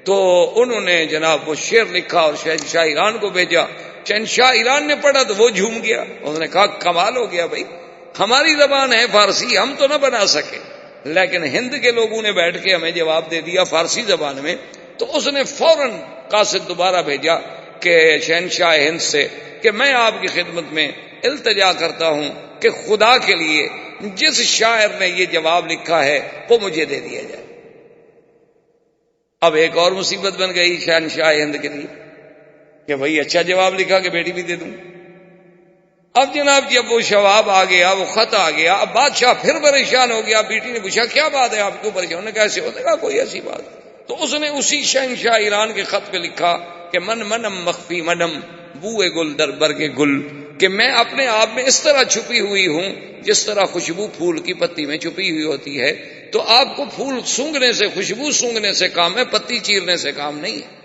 S2: تو انہوں نے جناب وہ شعر لکھا اور شہنشاہ ایران کو بھیجا، شہنشاہ ایران نے پڑھا تو وہ جھوم گیا، انہوں نے کہا کمال ہو گیا بھائی، ہماری زبان ہے فارسی، ہم تو نہ بنا سکے لیکن ہند کے لوگوں نے بیٹھ کے ہمیں جواب دے دیا فارسی زبان میں۔ تو اس نے فوراً قاصد دوبارہ بھیجا کہ شہنشاہ ہند سے کہ میں آپ کی خدمت میں التجا کرتا ہوں کہ خدا کے لیے جس شاعر نے یہ جواب لکھا ہے وہ مجھے دے دیا جائے۔ اب ایک اور مصیبت بن گئی شہنشاہ ہند کے لیے کہ بھائی اچھا جواب لکھا کہ بیٹی بھی دے دوں۔ اب جناب جب وہ جواب آ گیا، وہ خط آ گیا، اب بادشاہ پھر پریشان ہو گیا۔ بیٹی نے پوچھا کیا بات ہے آپ کیوں پریشان؟ انہوں نے کہا ایسے ہوتا ہے، کوئی ایسی بات۔ تو اس نے اسی شہنشاہ ایران کے خط پہ لکھا کہ من منم مخفی منم بوئے گل در برگ گل، کہ میں اپنے آپ میں اس طرح چھپی ہوئی ہوں جس طرح خوشبو پھول کی پتی میں چھپی ہوئی ہوتی ہے۔ تو آپ کو پھول سونگھنے سے، خوشبو سونگھنے سے کام ہے، پتی چیرنے سے کام نہیں ہے۔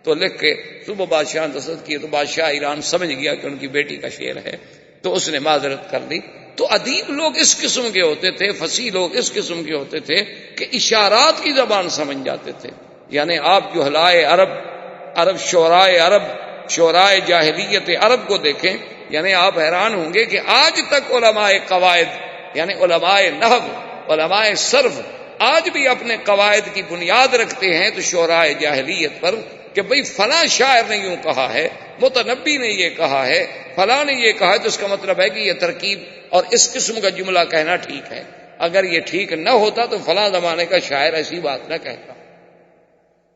S2: تو لکھ کے صبح بادشاہ نے دستخط کیے تو بادشاہ ایران سمجھ گیا کہ ان کی بیٹی کا شعر ہے، تو اس نے معذرت کر لی۔ تو ادیب لوگ اس قسم کے ہوتے تھے، فصیح لوگ اس قسم کے ہوتے تھے کہ اشارات کی زبان سمجھ جاتے تھے۔ یعنی آپ جو جہلائے عرب شعرائے جاہلیت عرب کو دیکھیں، یعنی آپ حیران ہوں گے کہ آج تک علماء قواعد یعنی علماء نحو، علماء صرف آج بھی اپنے قواعد کی بنیاد رکھتے ہیں تو شعرائے جاہلیت پر، کہ بھئی فلاں شاعر نے یوں کہا ہے، متنبی نے یہ کہا ہے، فلاں نے یہ کہا ہے، تو اس کا مطلب ہے کہ یہ ترکیب اور اس قسم کا جملہ کہنا ٹھیک ہے، اگر یہ ٹھیک نہ ہوتا تو فلاں زمانے کا شاعر ایسی بات نہ کہتا۔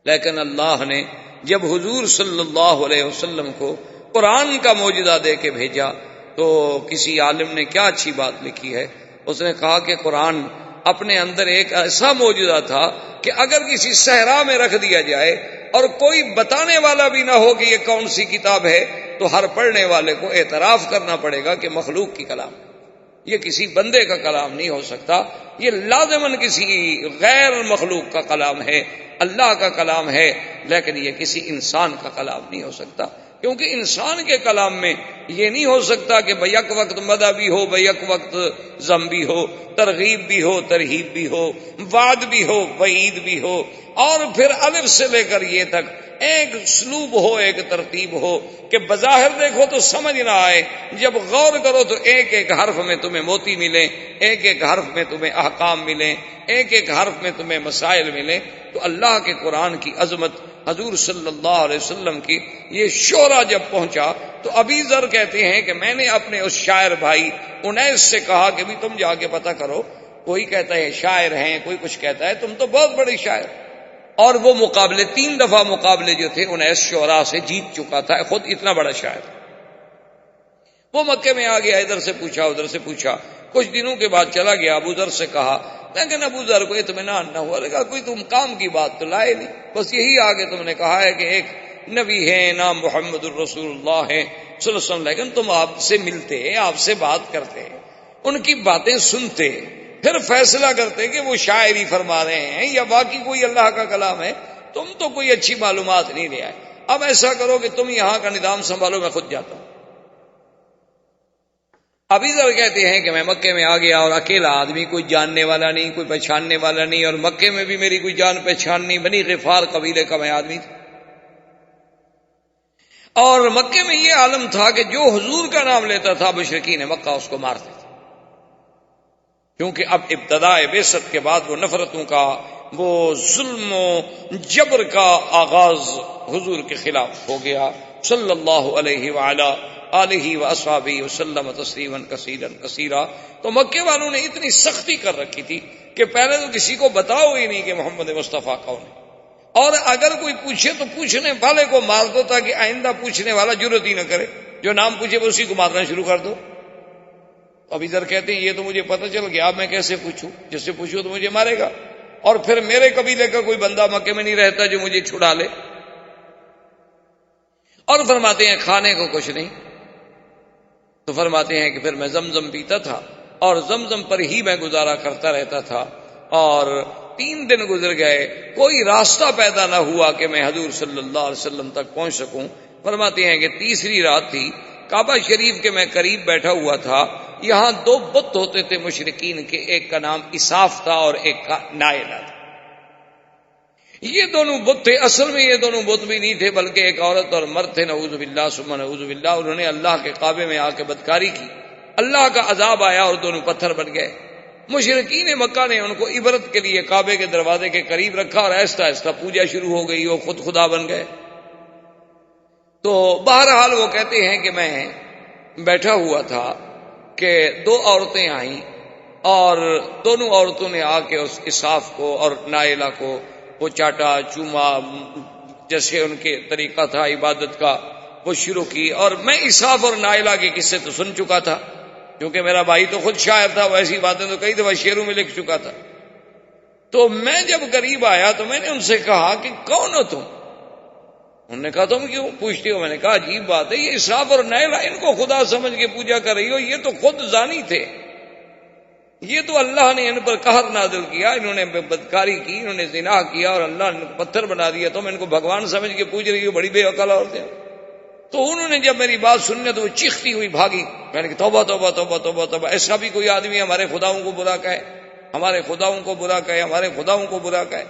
S2: لیکن اللہ نے جب حضور صلی اللہ علیہ وسلم کو قرآن کا معجزہ دے کے بھیجا تو کسی عالم نے کیا اچھی بات لکھی ہے، اس نے کہا کہ قرآن اپنے اندر ایک ایسا معجزہ تھا کہ اگر کسی صحرا میں رکھ دیا جائے اور کوئی بتانے والا بھی نہ ہو کہ یہ کون سی کتاب ہے، تو ہر پڑھنے والے کو اعتراف کرنا پڑے گا کہ مخلوق کی کلام، یہ کسی بندے کا کلام نہیں ہو سکتا، یہ لازماً کسی غیر مخلوق کا کلام ہے، اللہ کا کلام ہے، لیکن یہ کسی انسان کا کلام نہیں ہو سکتا۔ کیونکہ انسان کے کلام میں یہ نہیں ہو سکتا کہ بیک وقت مدح بھی ہو، بیک وقت ذم بھی ہو، ترغیب بھی ہو، ترہیب بھی ہو، وعد بھی ہو، وعید بھی ہو، اور پھر الف سے لے کر یہ تک ایک اسلوب ہو، ایک ترتیب ہو کہ بظاہر دیکھو تو سمجھ نہ آئے، جب غور کرو تو ایک ایک حرف میں تمہیں موتی ملے، ایک ایک حرف میں تمہیں احکام ملیں، ایک ایک حرف میں تمہیں مسائل ملیں۔ تو اللہ کے قرآن کی عظمت، حضور صلی اللہ علیہ وسلم کی یہ شعرا جب پہنچا تو ابی ذر کہتے ہیں کہ میں نے اپنے اس شاعر بھائی انیس سے کہا کہ بھی تم جا کے پتہ کرو، کوئی کہتا ہے شاعر ہیں، کوئی کچھ کہتا ہے، تم تو بہت بڑے شاعر۔ اور وہ مقابلے 3 دفعہ مقابلے جو تھے انیس شعراء سے جیت چکا تھا، خود اتنا بڑا شاعر۔ وہ مکے میں آ گیا، ادھر سے پوچھا ادھر سے پوچھا، کچھ دنوں کے بعد چلا گیا، ابو ذر سے کہا، لیکن ابو ذر کو اطمینان نہ ہوا، لگا کوئی تم کام کی بات تو لائے نہیں، بس یہی آگے تم نے کہا ہے کہ ایک نبی ہے، نام محمد الرسول اللہ ہے صلی اللہ علیہ وسلم، لیکن تم آپ سے ملتے، آپ سے بات کرتے، ان کی باتیں سنتے، پھر فیصلہ کرتے کہ وہ شاعری فرما رہے ہیں یا باقی کوئی اللہ کا کلام ہے، تم تو کوئی اچھی معلومات نہیں لے آئے۔ اب ایسا کرو کہ تم یہاں کا نظام سنبھالو، میں خود جاتا ہوں۔ ابھی ذر کہتے ہیں کہ میں مکے میں آ گیا اور اکیلا آدمی، کوئی جاننے والا نہیں، کوئی پہچاننے والا نہیں، اور مکے میں بھی میری کوئی جان پہچان نہیں، بنی غفار قبیلے کا میں آدمی تھا، اور مکے میں یہ عالم تھا کہ جو حضور کا نام لیتا تھا مشرکین مکہ اس کو مارتے تھے، کیونکہ اب ابتداء بعثت کے بعد وہ نفرتوں کا، وہ ظلم و جبر کا آغاز حضور کے خلاف ہو گیا صلی اللہ علیہ وعلا آلہ واصحابہ وسلم تسلیما کثیرا کثیرا۔ تو مکے والوں نے اتنی سختی کر رکھی تھی کہ پہلے تو کسی کو بتاؤ ہی نہیں کہ محمد مصطفیٰ کون ہے، اور اگر کوئی پوچھے تو پوچھنے والے کو مار دو تاکہ آئندہ پوچھنے والا جرات ہی نہ کرے، جو نام پوچھے اسی کو مارنا شروع کر دو۔ ابھی ذر کہتے ہیں یہ تو مجھے پتہ چل گیا، اب میں کیسے پوچھوں، جس سے پوچھوں تو مجھے مارے گا، اور پھر میرے قبیلے کا کوئی بندہ مکے میں نہیں رہتا جو مجھے چھڑا لے۔ اور فرماتے ہیں کھانے کو کچھ نہیں، تو فرماتے ہیں کہ پھر میں زمزم پیتا تھا اور زمزم پر ہی میں گزارا کرتا رہتا تھا، اور 3 دن گزر گئے، کوئی راستہ پیدا نہ ہوا کہ میں حضور صلی اللہ علیہ وسلم تک پہنچ سکوں۔ فرماتے ہیں کہ تیسری رات تھی، کعبہ شریف کے میں قریب بیٹھا ہوا تھا، یہاں 2 بت ہوتے تھے مشرکین کے، ایک کا نام اساف تھا اور ایک کا نائلہ تھا۔ یہ دونوں بت تھے، اصل میں یہ دونوں بت بھی نہیں تھے بلکہ ایک عورت اور مرد تھے، نعوذ باللہ ثم نعوذ باللہ۔ انہوں نے اللہ کے کعبے میں آ کے بدکاری کی، اللہ کا عذاب آیا اور دونوں پتھر بن گئے۔ مشرکین مکہ نے ان کو عبرت کے لیے کعبے کے دروازے کے قریب رکھا اور آہستہ آہستہ پوجا شروع ہو گئی، وہ خود خدا بن گئے۔ تو بہرحال وہ کہتے ہیں کہ میں بیٹھا ہوا تھا کہ 2 عورتیں آئیں، اور دونوں عورتوں نے آ کے اس اساف کو اور نائلہ کو وہ چاٹا چوما، جیسے ان کے طریقہ تھا عبادت کا، وہ شروع کی۔ اور میں اساف اور نائلہ کے قصے تو سن چکا تھا، کیونکہ میرا بھائی تو خود شاعر تھا، وہ ایسی باتیں تو کئی دفعہ شعروں میں لکھ چکا تھا۔ تو میں جب قریب آیا تو میں نے ان سے کہا کہ کون ہو تم؟ انہوں نے کہا تم کیوں پوچھتے ہو؟ میں نے کہا عجیب بات ہے، یہ اساف اور نائلہ ان کو خدا سمجھ کے پوجا کر رہی ہو، یہ تو خود زانی تھے، یہ تو اللہ نے ان پر قہر نازل کیا، انہوں نے بدکاری کی، انہوں نے زنا کیا اور اللہ نے پتھر بنا دیا، تم ان کو بھگوان سمجھ کے پوج رہی ہو، بڑی بے عقل عورتیں۔ تو انہوں نے جب میری بات سننے تو وہ چیختی ہوئی بھاگی۔ میں نے کہا توبہ توبہ توبہ توبہ توبہ، ایسا بھی کوئی آدمی ہمارے خداؤں کو برا کہے، ہمارے خداؤں کو برا کہے، ہمارے خداؤں کو برا کہے؟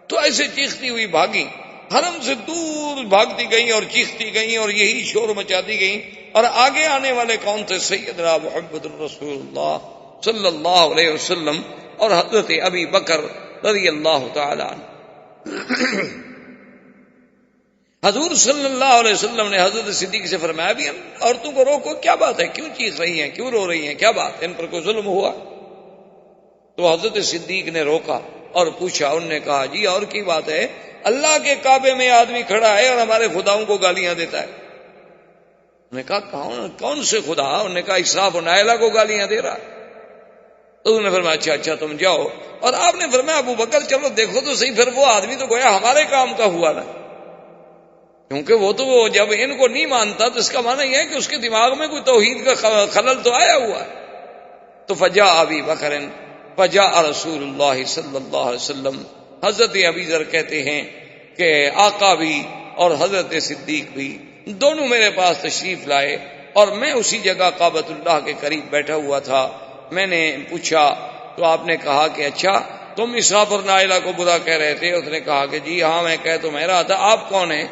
S2: تو ایسے چیختی ہوئی بھاگی، حرم سے دور بھاگتی گئیں اور چیختی گئیں اور یہی شور مچاتی گئیں۔ اور آگے آنے والے کون تھے؟ سیدنا محمد الرسول اللہ صلی اللہ علیہ وسلم اور حضرت ابی بکر رضی اللہ تعالی عنہ۔ حضور صلی اللہ علیہ وسلم نے حضرت صدیق سے فرمایا بھی عورتوں کو روکو، کیا بات ہے، کیوں چیخ رہی ہیں، کیوں رو رہی ہیں، کیا بات ہے، ان پر کوئی ظلم ہوا؟ تو حضرت صدیق نے روکا اور پوچھا، انہوں نے کہا جی اور کی بات ہے، اللہ کے کعبے میں آدمی کھڑا ہے اور ہمارے خداؤں کو گالیاں دیتا ہے۔ انہوں نے کہا کون سے خدا؟ انہوں نے کہا اسراف و نائلہ کو گالیاں دے رہا ہے۔ تو انہوں نے فرمایا اچھا تم جاؤ، اور آپ نے فرمایا ابو بکر چلو دیکھو تو صحیح، پھر وہ آدمی تو گویا ہمارے کام کا ہوا نا، کیونکہ وہ تو جب ان کو نہیں مانتا تو اس کا معنی یہ ہے کہ اس کے دماغ میں کوئی توحید کا خلل تو آیا ہوا ہے۔ تو فجاء ابی بکر فجاء رسول اللہ صلی اللہ علیہ وسلم، حضرت ابی ذر کہتے ہیں کہ آقا بھی اور حضرت صدیق بھی دونوں میرے پاس تشریف لائے اور میں اسی جگہ کعبۃ اللہ کے قریب بیٹھا ہوا تھا. میں نے پوچھا تو آپ نے کہا کہ اچھا تم اسحاق اور نائلہ کو برا کہہ رہے تھے. اس نے کہا کہ جی ہاں میں کہہ تو میں رہا تھا, آپ کون ہیں؟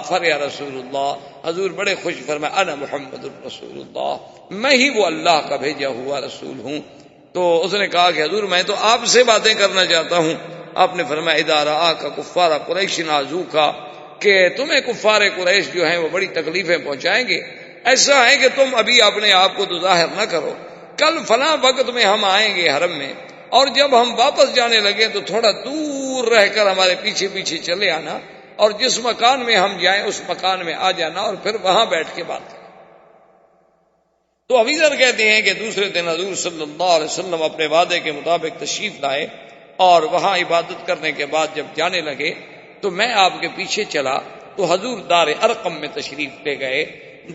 S2: فریا رسول اللہ, حضور بڑے خوش فرمائے انا محمد الرسول اللہ, میں ہی وہ اللہ کا بھیجا ہوا رسول ہوں. تو اس نے کہا کہ حضور میں تو آپ سے باتیں کرنا چاہتا ہوں. آپ نے فرمایا اذا رآک کفار قریش نازوک, کہ تمہیں کفار قریش جو ہیں وہ بڑی تکلیفیں پہنچائیں گے. ایسا ہے کہ تم ابھی اپنے آپ کو تو ظاہر نہ کرو, کل فلاں وقت میں ہم آئیں گے حرم میں, اور جب ہم واپس جانے لگے تو تھوڑا دور رہ کر ہمارے پیچھے پیچھے چلے آنا, اور جس مکان میں ہم جائیں اس مکان میں آ جانا, اور پھر وہاں بیٹھ کے بات کریں. تو ابی ذر کہتے ہیں کہ دوسرے دن حضور صلی اللہ علیہ وسلم اپنے وعدے کے مطابق تشریف لائے, اور وہاں عبادت کرنے کے بعد جب جانے لگے تو میں آپ کے پیچھے چلا تو حضور دار ارقم میں تشریف لے گئے.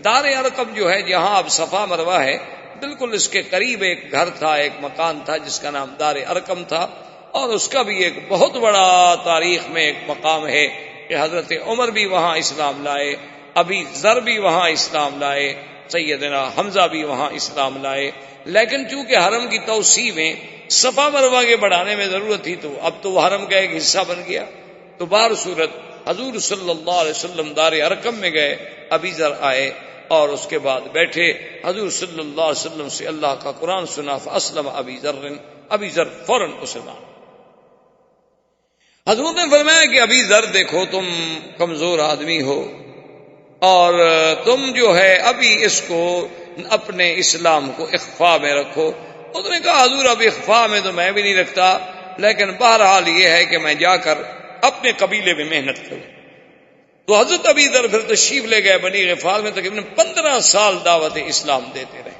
S2: دار ارقم جو ہے جہاں اب صفا مروہ ہے, بالکل اس کے قریب ایک گھر تھا, ایک مکان تھا جس کا نام دار ارقم تھا, اور اس کا بھی ایک بہت بڑا تاریخ میں ایک مقام ہے کہ حضرت عمر بھی وہاں اسلام لائے, ابی ذر بھی وہاں اسلام لائے, سیدنا حمزہ بھی وہاں اسلام لائے. لیکن چونکہ حرم کی توسیع میں صفا مروہ کے بڑھانے میں ضرورت تھی تو اب تو وہ حرم کا ایک حصہ بن گیا. تو بہر صورت حضور صلی اللہ علیہ وسلم دار ارقم میں گئے, ابی ذر آئے اور اس کے بعد بیٹھے, حضور صلی اللہ علیہ وسلم سے اللہ کا قرآن سنا. فاسلم ابی ذر, ابی ذر فوراً مسلمان. حضور نے فرمایا کہ ابی ذر دیکھو تم کمزور آدمی ہو, اور تم جو ہے ابھی اس کو اپنے اسلام کو اخفاء میں رکھو. اس نے کہا حضور اب اخفاء میں تو میں بھی نہیں رکھتا, لیکن بہرحال یہ ہے کہ میں جا کر اپنے قبیلے میں محنت کروں. تو حضرت ابی ذر پھر تشریف لے گئے بنی غفار میں, تقریباً 15 سال دعوت اسلام دیتے رہے.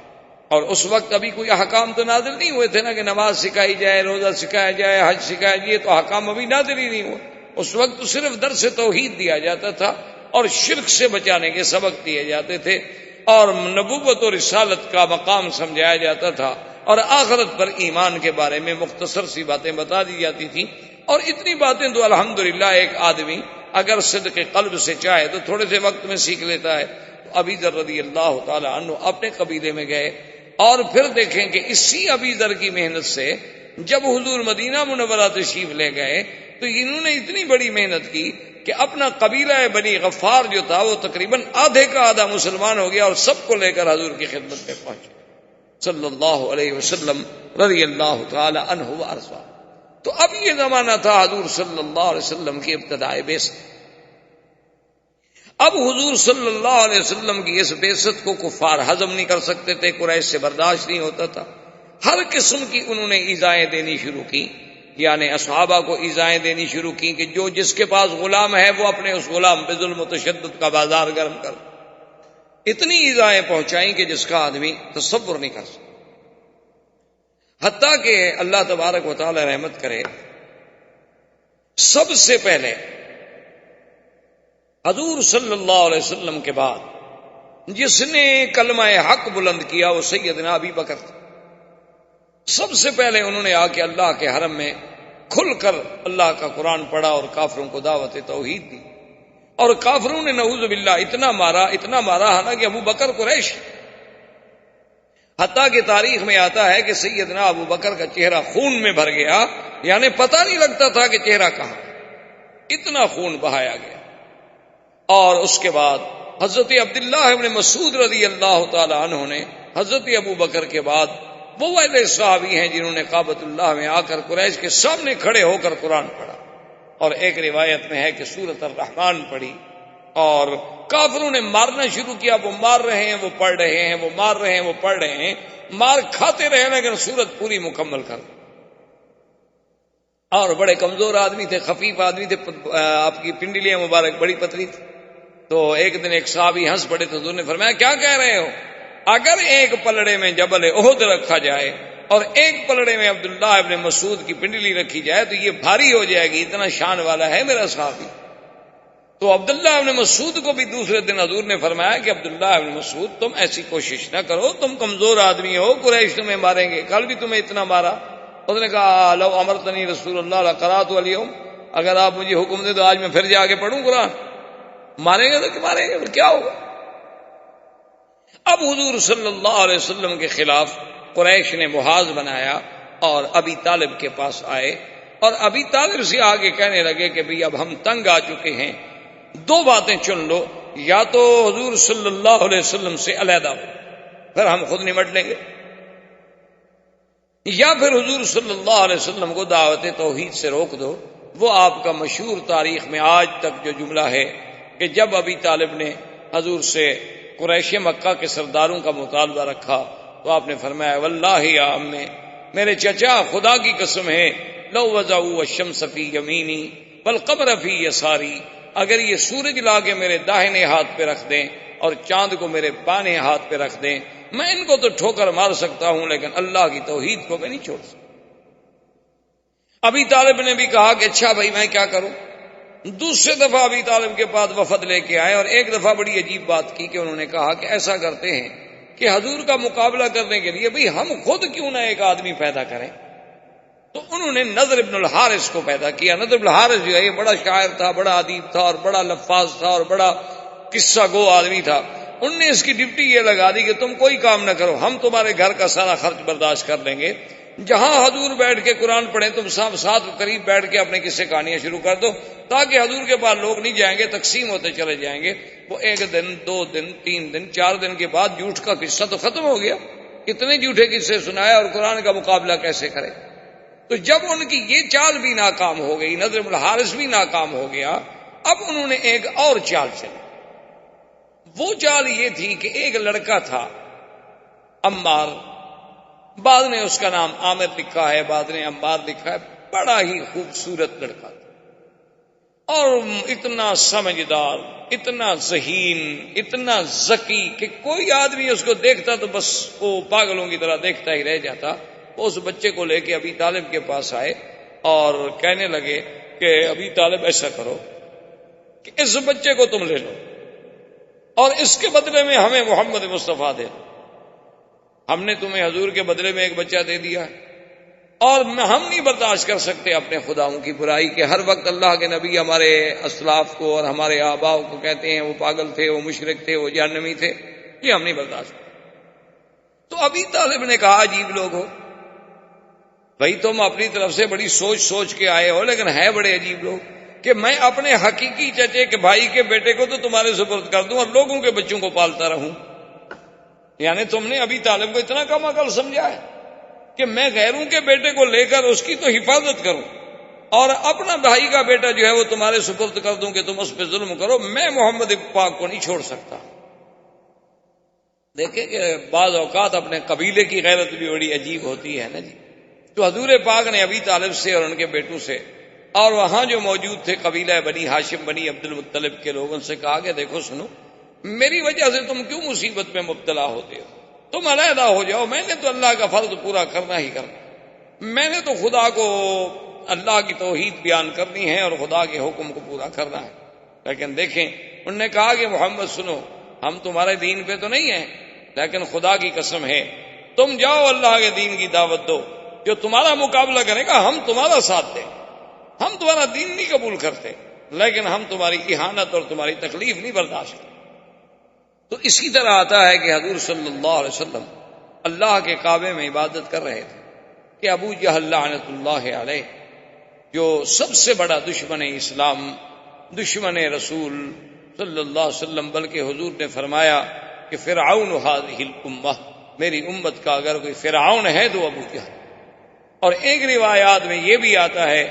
S2: اور اس وقت ابھی کوئی احکام تو نازل نہیں ہوئے تھے نا کہ نماز سکھائی جائے, روزہ سکھایا جائے, حج سکھایا جائے, یہ تو احکام ابھی نازل ہی نہیں ہوئے. اس وقت تو صرف درس توحید دیا جاتا تھا اور شرک سے بچانے کے سبق دیے جاتے تھے, اور نبوت اور رسالت کا مقام سمجھایا جاتا تھا, اور آخرت پر ایمان کے بارے میں مختصر سی باتیں بتا دی جاتی تھیں. اور اتنی باتیں تو الحمدللہ ایک آدمی اگر صدق قلب سے چاہے تو تھوڑے سے وقت میں سیکھ لیتا ہے. تو ابی ذر رضی اللہ تعالی عنہ اپنے قبیلے میں گئے, اور پھر دیکھیں کہ اسی ابی ذر کی محنت سے جب حضور مدینہ منورہ تشریف لے گئے تو انہوں نے اتنی بڑی محنت کی کہ اپنا قبیلہ بنی غفار جو تھا وہ تقریباً آدھے کا آدھا مسلمان ہو گیا, اور سب کو لے کر حضور کی خدمت میں پہنچے صلی اللہ علیہ وسلم رضی اللہ تعالی عنہ وارضاہ. تو اب یہ زمانہ تھا حضور صلی اللہ علیہ وسلم کی ابتدائی بعثت. اب حضور صلی اللہ علیہ وسلم کی اس بعثت کو کفار ہضم نہیں کر سکتے تھے, قریش سے برداشت نہیں ہوتا تھا. ہر قسم کی انہوں نے ایذائیں دینی شروع کی, یعنی اصحابہ کو ایذائیں دینی شروع کی کہ جو جس کے پاس غلام ہے وہ اپنے اس غلام پہ ظلم و تشدد کا بازار گرم کر. اتنی ایذائیں پہنچائیں کہ جس کا آدمی تصور نہیں کر سکتا. حتیٰ کہ اللہ تبارک و تعالی رحمت کرے, سب سے پہلے حضور صلی اللہ علیہ وسلم کے بعد جس نے کلمہ حق بلند کیا وہ سیدنا ابی بکر تھا. سب سے پہلے انہوں نے آ کے اللہ کے حرم میں کھل کر اللہ کا قرآن پڑھا اور کافروں کو دعوت توحید دی. اور کافروں نے نعوذ باللہ اتنا مارا, حالانکہ ابو بکر قریش. حتیٰ کہ تاریخ میں آتا ہے کہ سیدنا ابو بکر کا چہرہ خون میں بھر گیا, یعنی پتہ نہیں لگتا تھا کہ چہرہ کہاں, اتنا خون بہایا گیا. اور اس کے بعد حضرت عبداللہ ابن مسعود رضی اللہ تعالی عنہ نے حضرت ابو بکر کے بعد وہ والے صحابی ہیں جنہوں نے کعبۃ اللہ میں آ کر قریش کے سامنے کھڑے ہو کر قرآن پڑھا. اور ایک روایت میں ہے کہ سورۃ الرحمن پڑھی, اور کافروں نے مارنا شروع کیا. وہ مار رہے ہیں, وہ پڑھ رہے ہیں, وہ مار رہے ہیں, وہ پڑھ رہے ہیں, مار کھاتے رہے, لیکن سورت پوری مکمل کر. اور بڑے کمزور آدمی تھے, خفیف آدمی تھے, آپ کی پنڈلیاں مبارک بڑی پتلی تھی. تو ایک دن ایک صحابی ہنس پڑے تو حضور نے فرمایا کیا کہہ رہے ہو, اگر ایک پلڑے میں جبل احد رکھا جائے اور ایک پلڑے میں عبداللہ ابن مسعود کی پنڈلی رکھی جائے تو یہ بھاری ہو جائے گی, اتنا شان والا ہے میرا صحابی. تو عبداللہ ابن مسعود کو بھی دوسرے دن حضور نے فرمایا کہ عبداللہ ابن مسعود تم ایسی کوشش نہ کرو, تم کمزور آدمی ہو, قریش تمہیں ماریں گے, کل بھی تمہیں اتنا مارا. اس نے کہا لو امرتنی رسول اللہ لقرأت اليوم, اگر آپ مجھے حکم دیں تو آج میں پھر جا کے پڑھوں قرآن. ماریں گے تو کہ ماریں گے، کیا ہوگا؟ اب حضور صلی اللہ علیہ وسلم کے خلاف قریش نے محاذ بنایا اور ابی طالب کے پاس آئے اور ابی طالب سے آگے کہنے لگے کہ بھئی اب ہم تنگ آ چکے ہیں، دو باتیں چن لو، یا تو حضور صلی اللہ علیہ وسلم سے علیحدہ ہو پھر ہم خود نمٹ لیں گے، یا پھر حضور صلی اللہ علیہ وسلم کو دعوت توحید سے روک دو۔ وہ آپ کا مشہور تاریخ میں آج تک جو جملہ ہے کہ جب ابی طالب نے حضور سے قریش مکہ کے سرداروں کا مطالبہ رکھا تو آپ نے فرمایا واللہ یا امی، میرے چچا خدا کی قسم ہے، لو وضعوا الشمس فی یمینی والقمر فی یساری، اگر یہ سورج لا کے میرے داہنے ہاتھ پہ رکھ دیں اور چاند کو میرے بائیں ہاتھ پہ رکھ دیں، میں ان کو تو ٹھوکر مار سکتا ہوں لیکن اللہ کی توحید کو میں نہیں چھوڑ سکتا۔ ابی طالب نے بھی کہا کہ اچھا بھائی میں کیا کروں؟ دوسرے دفعہ ابی طالب کے پاس وفد لے کے آئے اور ایک دفعہ بڑی عجیب بات کی کہ انہوں نے کہا کہ ایسا کرتے ہیں کہ حضور کا مقابلہ کرنے کے لیے بھئی ہم خود کیوں نہ ایک آدمی پیدا کریں؟ تو انہوں نے نضر ابن الحارث کو پیدا کیا۔ نضر ابن الحارث جو ہے یہ بڑا شاعر تھا، بڑا ادیب تھا اور بڑا لفاظ تھا اور بڑا قصہ گو آدمی تھا۔ ان نے اس کی ڈپٹی یہ لگا دی کہ تم کوئی کام نہ کرو، ہم تمہارے گھر کا سارا خرچ برداشت کر لیں گے، جہاں حضور بیٹھ کے قرآن پڑھیں تم ساتھ قریب بیٹھ کے اپنے قصے کہانیاں شروع کر دو تاکہ حضور کے پاس لوگ نہیں جائیں گے، تقسیم ہوتے چلے جائیں گے۔ وہ ایک دن، 2 دن، 3 دن، 4 دن کے بعد جھوٹ کا قصہ تو ختم ہو گیا، اتنے جھوٹے قصے سنایا اور قرآن کا مقابلہ کیسے کرے؟ تو جب ان کی یہ چال بھی ناکام ہو گئی، نضر بن الحارث بھی ناکام ہو گیا، اب انہوں نے ایک اور چال چلی۔ وہ چال یہ تھی کہ ایک لڑکا تھا عمار، بعد نے اس کا نام عامر لکھا ہے، بعد نے عمار لکھا ہے، بڑا ہی خوبصورت لڑکا تھا اور اتنا سمجھدار، اتنا ذہین، اتنا ذکی کہ کوئی آدمی اس کو دیکھتا تو بس وہ پاگلوں کی طرح دیکھتا ہی رہ جاتا۔ وہ اس بچے کو لے کے ابی طالب کے پاس آئے اور کہنے لگے کہ ابی طالب ایسا کرو کہ اس بچے کو تم لے لو اور اس کے بدلے میں ہمیں محمد مصطفیٰ دے دو، ہم نے تمہیں حضور کے بدلے میں ایک بچہ دے دیا ہے اور ہم نہیں برداشت کر سکتے اپنے خداؤں کی برائی کہ ہر وقت اللہ کے نبی ہمارے اسلاف کو اور ہمارے آباؤ کو کہتے ہیں وہ پاگل تھے، وہ مشرک تھے، وہ جہنمی تھے، یہ ہم نہیں برداشت کرتے۔ تو ابی طالب نے کہا عجیب لوگ ہو بھائی، تم اپنی طرف سے بڑی سوچ کے آئے ہو لیکن ہے بڑے عجیب لوگ کہ میں اپنے حقیقی چچے کے بھائی کے بیٹے کو تو تمہارے سپرد کر دوں اور لوگوں کے بچوں کو پالتا رہوں۔ یعنی تم نے ابی طالب کو اتنا کم عقل سمجھا ہے کہ میں غیروں کے بیٹے کو لے کر اس کی تو حفاظت کروں اور اپنا بھائی کا بیٹا جو ہے وہ تمہارے سپرد کر دوں کہ تم اس پہ ظلم کرو، میں محمد پاک کو نہیں چھوڑ سکتا۔ دیکھیں کہ بعض اوقات اپنے قبیلے کی غیرت بھی بڑی عجیب ہوتی ہے نا جی۔ تو حضور پاک نے ابی طالب سے اور ان کے بیٹوں سے اور وہاں جو موجود تھے قبیلہ بنی ہاشم بنی عبد المطلب کے لوگوں سے کہا کہ دیکھو سنو، میری وجہ سے تم کیوں مصیبت میں مبتلا ہوتے ہو؟ تم علیحدہ ہو جاؤ، میں نے تو اللہ کا فرض پورا کرنا ہی کرنا، میں نے تو خدا کو اللہ کی توحید بیان کرنی ہے اور خدا کے حکم کو پورا کرنا ہے۔ لیکن دیکھیں انہوں نے کہا کہ محمد سنو، ہم تمہارے دین پہ تو نہیں ہیں لیکن خدا کی قسم ہے تم جاؤ اللہ کے دین کی دعوت دو، جو تمہارا مقابلہ کرے گا ہم تمہارا ساتھ دیں، ہم تمہارا دین نہیں قبول کرتے لیکن ہم تمہاری اہانت اور تمہاری تکلیف نہیں برداشت کرتے۔ تو اسی طرح آتا ہے کہ حضور صلی اللہ علیہ وسلم اللہ کے کعبے میں عبادت کر رہے تھے کہ ابو جہل لعنت اللہ علیہ، جو سب سے بڑا دشمن اسلام، دشمن رسول صلی اللہ علیہ وسلم، بلکہ حضور نے فرمایا کہ فرعون هذه الامہ، میری امت کا اگر کوئی فرعون ہے تو ابو جہل۔ اور ایک روایات میں یہ بھی آتا ہے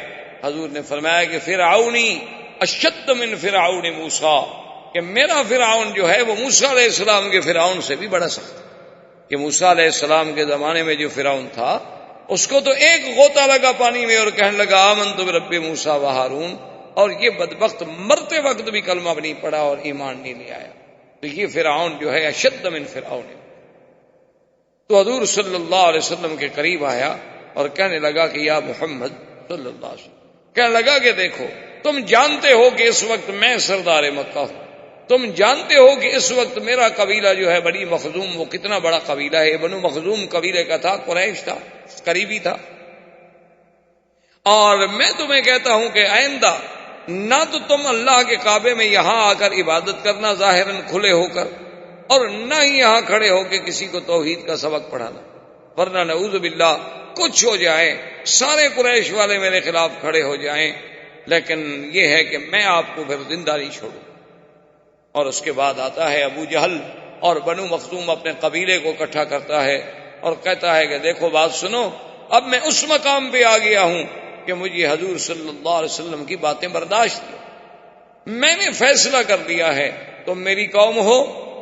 S2: حضور نے فرمایا کہ فرعونی اشد من فرعون موسیٰ، کہ میرا فرعون جو ہے وہ موسیٰ علیہ السلام کے فرعون سے بھی بڑا سخت ہے۔ کہ موسیٰ علیہ السلام کے زمانے میں جو فرعون تھا اس کو تو ایک غوطہ لگا پانی میں اور کہنے لگا آمنت برب موسیٰ و ہارون، اور یہ بدبخت مرتے وقت بھی کلمہ نہیں پڑھا اور ایمان نہیں لے آیا۔ تو یہ فرعون جو ہے اشد من فرعون۔ تو حضور صلی اللہ علیہ وسلم کے قریب آیا اور کہنے لگا کہ یا محمد صلی اللہ علیہ وسلم، کہنے لگا کہ دیکھو تم جانتے ہو کہ اس وقت میں سردار مکہ ہوں، تم جانتے ہو کہ اس وقت میرا قبیلہ جو ہے بنی مخزوم، وہ کتنا بڑا قبیلہ ہے، بنو مخزوم قبیلے کا تھا، قریش تھا، قریبی تھا، اور میں تمہیں کہتا ہوں کہ آئندہ نہ تو تم اللہ کے کعبے میں یہاں آ کر عبادت کرنا ظاہراً کھلے ہو کر، اور نہ ہی یہاں کھڑے ہو کے کسی کو توحید کا سبق پڑھانا، ورنہ نعوذ باللہ کچھ ہو جائے، سارے قریش والے میرے خلاف کھڑے ہو جائیں، لیکن یہ ہے کہ میں آپ کو پھر زندہ نہیں چھوڑوں۔ اور اس کے بعد آتا ہے ابو جہل اور بنو مخزوم اپنے قبیلے کو اکٹھا کرتا ہے اور کہتا ہے کہ دیکھو بات سنو، اب میں اس مقام پہ آ گیا ہوں کہ مجھے حضور صلی اللہ علیہ وسلم کی باتیں برداشت ہیں، میں نے فیصلہ کر دیا ہے، تم میری قوم ہو،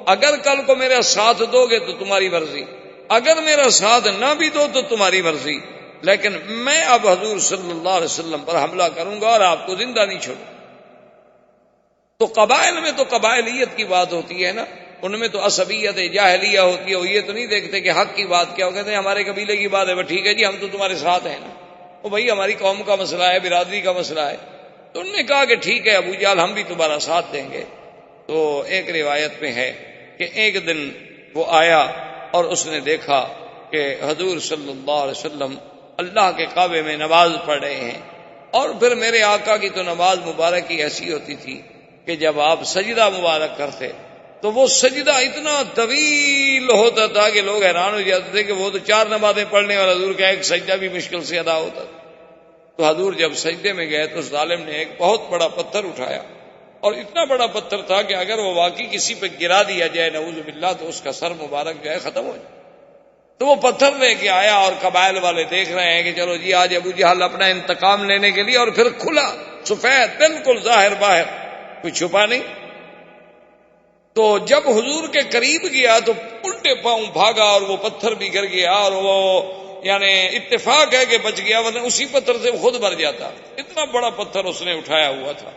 S2: اگر کل کو میرا ساتھ دو گے تو تمہاری مرضی، اگر میرا ساتھ نہ بھی دو تو تمہاری مرضی، لیکن میں اب حضور صلی اللہ علیہ وسلم پر حملہ کروں گا اور آپ کو زندہ نہیں چھوڑوں۔ تو قبائل میں تو قبائلیت کی بات ہوتی ہے نا، ان میں تو عصبیت جاہلیہ ہوتی ہے، وہ یہ تو نہیں دیکھتے کہ حق کی بات کیا، وہ کہتے ہیں ہمارے قبیلے کی بات ہے، ٹھیک ہے جی ہم تو تمہارے ساتھ ہیں نا، وہ بھائی ہماری قوم کا مسئلہ ہے، برادری کا مسئلہ ہے۔ تو انہوں نے کہا کہ ٹھیک ہے ابو جہل ہم بھی تمہارا ساتھ دیں گے۔ تو ایک روایت میں ہے کہ ایک دن وہ آیا اور اس نے دیکھا کہ حضور صلی اللہ علیہ وسلم اللہ کے کعبے میں نماز پڑھ رہے ہیں، اور پھر میرے آقا کی تو نماز مبارک کی ایسی ہوتی تھی کہ جب آپ سجدہ مبارک کرتے تو وہ سجدہ اتنا طویل ہوتا تھا کہ لوگ حیران ہو جاتے تھے کہ وہ تو 4 نمازیں پڑھنے والا حضور کا ایک سجدہ بھی مشکل سے ادا ہوتا تھا۔ تو حضور جب سجدے میں گئے تو اس ظالم نے ایک بہت بڑا پتھر اٹھایا، اور اتنا بڑا پتھر تھا کہ اگر وہ واقعی کسی پہ گرا دیا جائے نعوذ باللہ تو اس کا سر مبارک جو ہے ختم ہو جائے۔ تو وہ پتھر لے کے آیا، اور قبائل والے دیکھ رہے ہیں کہ چلو جی آج ابو جہل اپنا انتقام لینے کے لیے، اور پھر کھلا سفید بالکل ظاہر باہر، کوئی چھپا نہیں۔ تو جب حضور کے قریب گیا تو الٹے پاؤں بھاگا، اور وہ پتھر بھی گر گیا، اور وہ یعنی اتفاق ہے کہ بچ گیا، ورنہ اسی پتھر سے خود مر جاتا۔ اتنا بڑا پتھر اس نے اٹھایا ہوا تھا،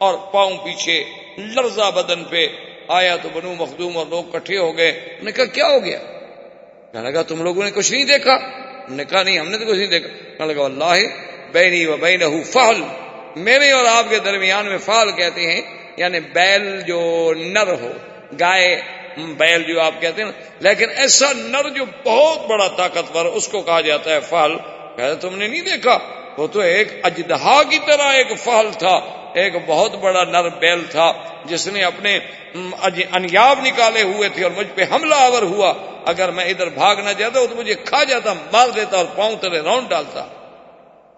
S2: اور پاؤں پیچھے، لرزہ بدن پہ آیا۔ تو بنو مخزوم اور لوگ کٹھے ہو گئے، انہوں نے کہا کیا ہو گیا؟ کہنے لگا تم لوگوں نے کچھ نہیں دیکھا؟ انہوں نے کہا نہیں ہم نے تو کچھ نہیں دیکھا۔ کہنے لگا واللہ بینی و بینہ فحل، میرے اور آپ کے درمیان میں فحل کہتے ہیں یعنی بیل جو نر ہو، گائے بیل جو آپ کہتے ہیں نا، لیکن ایسا نر جو بہت بڑا طاقتور، اس کو کہا جاتا ہے فحل۔ کہتے تم نے نہیں دیکھا؟ وہ تو ایک اژدہا کی طرح ایک فحل تھا، ایک بہت بڑا نر بیل تھا جس نے اپنے انیاب نکالے ہوئے تھے اور مجھ پہ حملہ آور ہوا۔ اگر میں ادھر بھاگ نہ جاتا تو مجھے کھا جاتا، مار دیتا اور پاؤں تلے راؤنڈ ڈالتا۔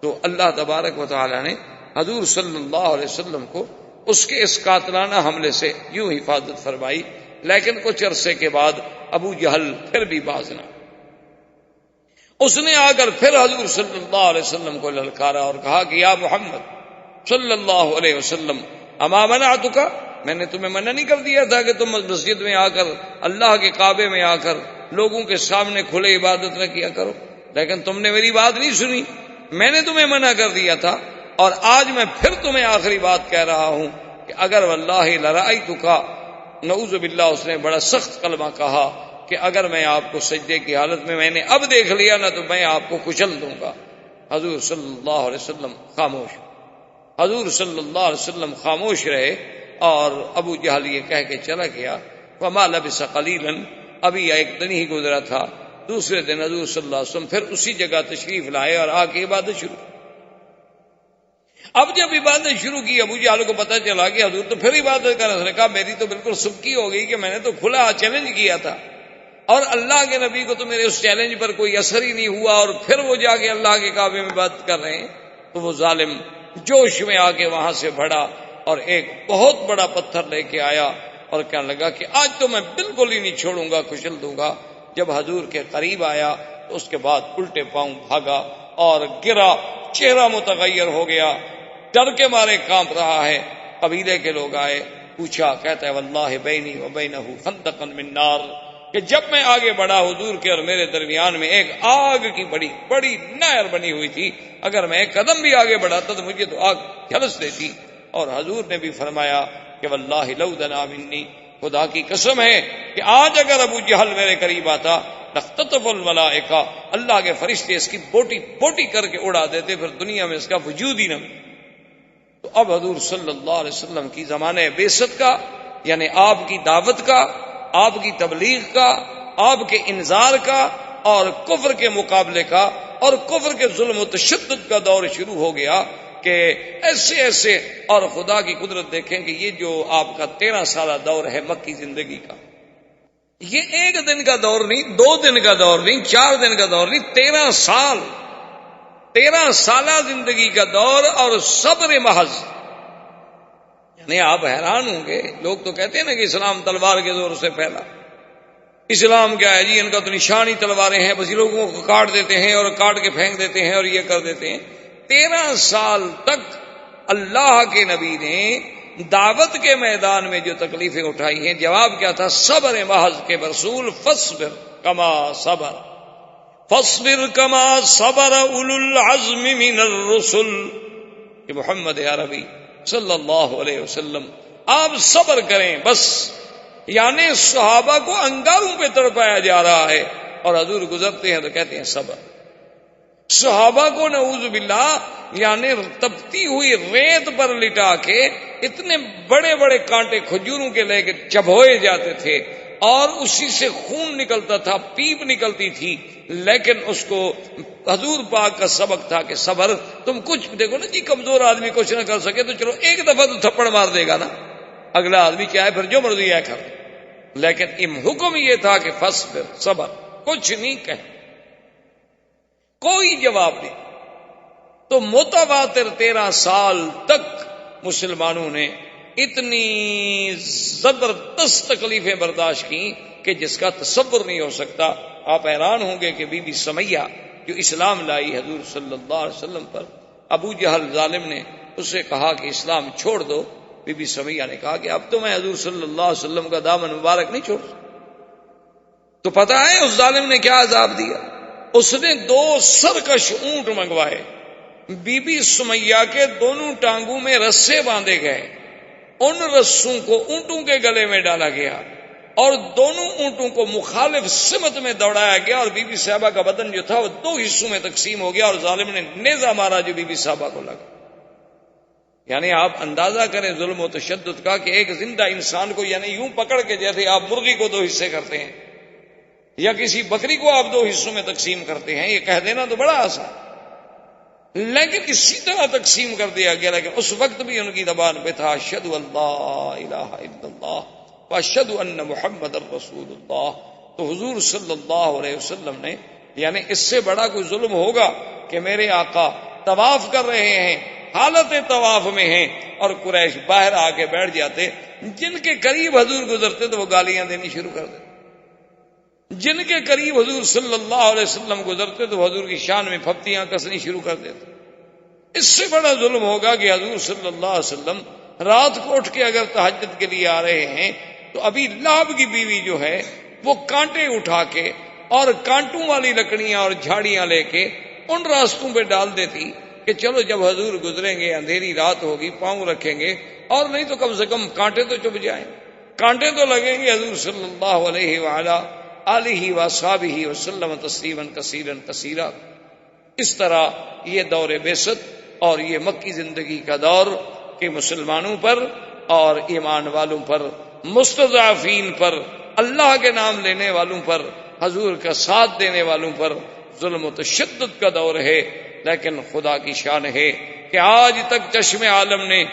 S2: تو اللہ تبارک و تعالی نے حضور صلی اللہ علیہ وسلم کو اس کے اس قاتلانہ حملے سے یوں حفاظت فرمائی، لیکن کچھ عرصے کے بعد ابو جہل پھر بھی باز نہ، اس نے آ کر پھر حضور صلی اللہ علیہ وسلم کو للکارا اور کہا کہ یا محمد صلی اللہ علیہ وسلم اما منعتک، میں نے تمہیں منع نہیں کر دیا تھا کہ تم مسجد میں آ کر، اللہ کے کعبے میں آ کر لوگوں کے سامنے کھلے عبادت نہ کیا کرو، لیکن تم نے میری بات نہیں سنی، میں نے تمہیں منع کر دیا تھا، اور آج میں پھر تمہیں آخری بات کہہ رہا ہوں کہ اگر واللہ لرأیتک، نعوذ باللہ اس نے بڑا سخت کلمہ کہا کہ اگر میں آپ کو سجدے کی حالت میں نے اب دیکھ لیا نہ تو میں آپ کو کچل دوں گا۔ حضور صلی اللہ علیہ وسلم خاموش، حضور صلی اللہ علیہ وسلم خاموش رہے، اور ابو جہل یہ کہہ کے چلا گیا۔ فما لبث قلیلا، ابھی ایک دن ہی گزرا تھا، دوسرے دن حضور صلی اللہ علیہ وسلم پھر اسی جگہ تشریف لائے اور آ کے عبادت شروع۔ اب جب عبادت شروع کی، ابو جہل کو پتہ چلا کہ حضور تو پھر عبادت کر رہے، اس نے کہا میری تو بالکل سبکی ہو گئی کہ میں نے تو کھلا چیلنج کیا تھا، اور اللہ کے نبی کو تو میرے اس چیلنج پر کوئی اثر ہی نہیں ہوا، اور پھر وہ جا کے اللہ کے کعبے میں عبادت کر رہے ہیں۔ تو وہ ظالم جوش میں آ کے وہاں سے بڑھا اور ایک بہت بڑا پتھر لے کے آیا اور کہنے لگا کہ آج تو میں بالکل ہی نہیں چھوڑوں گا، کچل دوں گا۔ جب حضور کے قریب آیا تو اس کے بعد الٹے پاؤں بھاگا اور گرا، چہرہ متغیر ہو گیا، ڈر کے مارے کانپ رہا ہے۔ قبیلے کے لوگ آئے، پوچھا، کہتا ہے واللہ بینی و بینہ خندقا من نار، کہ جب میں آگے بڑھا حضور کے اور میرے درمیان میں ایک آگ کی بڑی بڑی نہر بنی ہوئی تھی، اگر میں ایک قدم بھی آگے بڑھاتا تو مجھے تو آگ جھلس دیتی۔ اور حضور نے بھی فرمایا کہ واللہ لو دنا منی، خدا کی قسم ہے کہ آج اگر ابو جہل میرے قریب آتا لختطف الملائکہ، اللہ کے فرشتے اس کی بوٹی بوٹی کر کے اڑا دیتے، پھر دنیا میں اس کا وجود ہی نہ۔ تو اب حضور صلی اللہ علیہ وسلم کی زمانہ بعثت کا، یعنی آپ کی دعوت کا، آپ کی تبلیغ کا، آپ کے انذار کا، اور کفر کے مقابلے کا، اور کفر کے ظلم و تشدد کا دور شروع ہو گیا کہ کہ ایسے ایسے، اور خدا کی قدرت دیکھیں کہ یہ جو آپ کا 13 سالہ دور ہے مکی زندگی کا، یہ 1 دن کا دور نہیں، 2 دن کا دور نہیں، 4 دن کا دور نہیں، 13 سال، 13 سالہ زندگی کا دور، اور صبر محض۔ یعنی آپ حیران ہوں گے، لوگ تو کہتے ہیں نا کہ اسلام تلوار کے زور سے پھیلا، اسلام کیا ہے جی، ان کا تو نشان ہی تلواریں ہیں، بس لوگوں کو کاٹ دیتے ہیں اور کاٹ کے پھینک دیتے ہیں اور یہ کر دیتے ہیں۔ 13 سال تک اللہ کے نبی نے دعوت کے میدان میں جو تکلیفیں اٹھائی ہیں، جواب کیا تھا؟ صبر محض کے رسول، فاصبر کما صبر، فاصبر کما صبر اولو العزم من الرسل، کہ محمد عربی صلی اللہ علیہ وسلم آپ صبر کریں بس۔ یعنی صحابہ کو انگاروں پہ تڑپایا جا رہا ہے اور حضور گزرتے ہیں تو کہتے ہیں صبر۔ صحابہ کو نعوذ باللہ یعنی تپتی ہوئی ریت پر لٹا کے اتنے بڑے بڑے کانٹے کھجوروں کے لے کے چبھوئے جاتے تھے اور اسی سے خون نکلتا تھا، پیپ نکلتی تھی، لیکن اس کو حضور پاک کا سبق تھا کہ صبر۔ تم کچھ دیکھو نا جی، کمزور آدمی کچھ نہ کر سکے تو چلو ایک دفعہ تو تھپڑ مار دے گا نا، اگلا آدمی چاہے پھر جو مرضی ہے کر، لیکن حکم یہ تھا کہ فاصبر، صبر، کچھ نہیں کہ کوئی جواب نہیں۔ تو متواتر 13 سال تک مسلمانوں نے اتنی زبردست تکلیفیں برداشت کی کہ جس کا تصور نہیں ہو سکتا۔ آپ حیران ہوں گے کہ بی بی سمیہ جو اسلام لائی حضور صلی اللہ علیہ وسلم پر، ابو جہل ظالم نے اسے کہا کہ اسلام چھوڑ دو، بی بی سمیہ نے کہا کہ اب تو میں حضور صلی اللہ علیہ وسلم کا دامن مبارک نہیں چھوڑ سکتا۔ تو پتہ ہے اس ظالم نے کیا عذاب دیا؟ اس نے 2 سرکش اونٹ منگوائے، بی بی سمیہ کے دونوں ٹانگوں میں رسے باندھے گئے، ان رسوں کو اونٹوں کے گلے میں ڈالا گیا اور دونوں اونٹوں کو مخالف سمت میں دوڑایا گیا، اور بی بی صاحبہ کا بدن جو تھا وہ 2 حصوں میں تقسیم ہو گیا اور ظالم نے نیزہ مارا جو بی بی صاحبہ کو لگا۔ یعنی آپ اندازہ کریں ظلم و تشدد کا کہ ایک زندہ انسان کو یعنی یوں پکڑ کے جیسے آپ مرغی کو 2 حصے کرتے ہیں یا کسی بکری کو آپ 2 حصوں میں تقسیم کرتے ہیں، یہ کہہ دینا تو بڑا آسان، لیکن اسی طرح تقسیم کر دیا گیا۔ لیکن اس وقت بھی ان کی زبان پہ تھا اشہد ان لا الہ الا اللہ واشہد ان محمد رسول اللہ۔ تو حضور صلی اللہ علیہ وسلم نے یعنی اس سے بڑا کوئی ظلم ہوگا کہ میرے آقا طواف کر رہے ہیں، حالت طواف میں ہیں، اور قریش باہر آ کے بیٹھ جاتے، جن کے قریب حضور گزرتے تو وہ گالیاں دینی شروع کر دیتے، جن کے قریب حضور صلی اللہ علیہ وسلم گزرتے تو حضور کی شان میں پھپتیاں کسنی شروع کر دیتے۔ اس سے بڑا ظلم ہوگا کہ حضور صلی اللہ علیہ وسلم رات کو اٹھ کے اگر تہجد کے لیے آ رہے ہیں تو ابھی لہب کی بیوی جو ہے وہ کانٹے اٹھا کے اور کانٹوں والی لکڑیاں اور جھاڑیاں لے کے ان راستوں پہ ڈال دیتی کہ چلو جب حضور گزریں گے اندھیری رات ہوگی پاؤں رکھیں گے، اور نہیں تو کم سے کم کانٹے تو چپ جائیں، کانٹے تو لگیں گے۔ حضور صلی اللہ علیہ وآلہ آلہ وصحبہ وسلم تسلیما کثیرا کثیرا۔ اس طرح یہ دور بعثت اور یہ مکی زندگی کا دور کہ مسلمانوں پر اور ایمان والوں پر، مستضعفین پر، اللہ کے نام لینے والوں پر، حضور کا ساتھ دینے والوں پر ظلم و تشدد کا دور ہے۔ لیکن خدا کی شان ہے کہ آج تک چشم عالم نے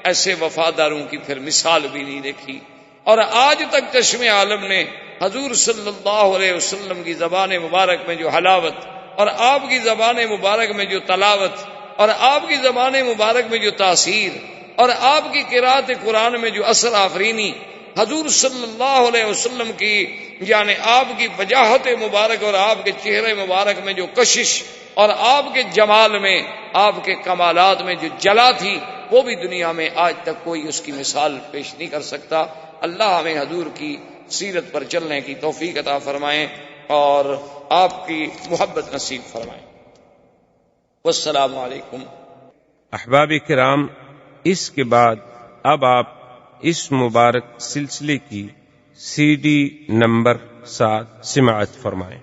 S2: ایسے وفاداروں کی پھر مثال بھی نہیں دیکھی، اور آج تک چشم عالم نے حضور صلی اللہ علیہ وسلم کی زبان مبارک میں جو حلاوت، اور آپ کی زبان مبارک میں جو تلاوت، اور آپ کی زبان مبارک میں جو تاثیر، اور آپ کی قرات قرآن میں جو اثر آفرینی، حضور صلی اللہ علیہ وسلم کی یعنی آپ کی وجاہت مبارک اور آپ کے چہرے مبارک میں جو کشش، اور آپ کے جمال میں، آپ کے کمالات میں جو جلا تھی، وہ بھی دنیا میں آج تک کوئی اس کی مثال پیش نہیں کر سکتا۔ اللہ ہمیں حضور کی سیرت پر چلنے کی توفیق عطا فرمائیں اور آپ کی محبت نصیب فرمائیں۔ والسلام علیکم۔
S1: احباب کرام، اس کے بعد اب آپ اس مبارک سلسلے کی CD نمبر 7 سماعت فرمائیں۔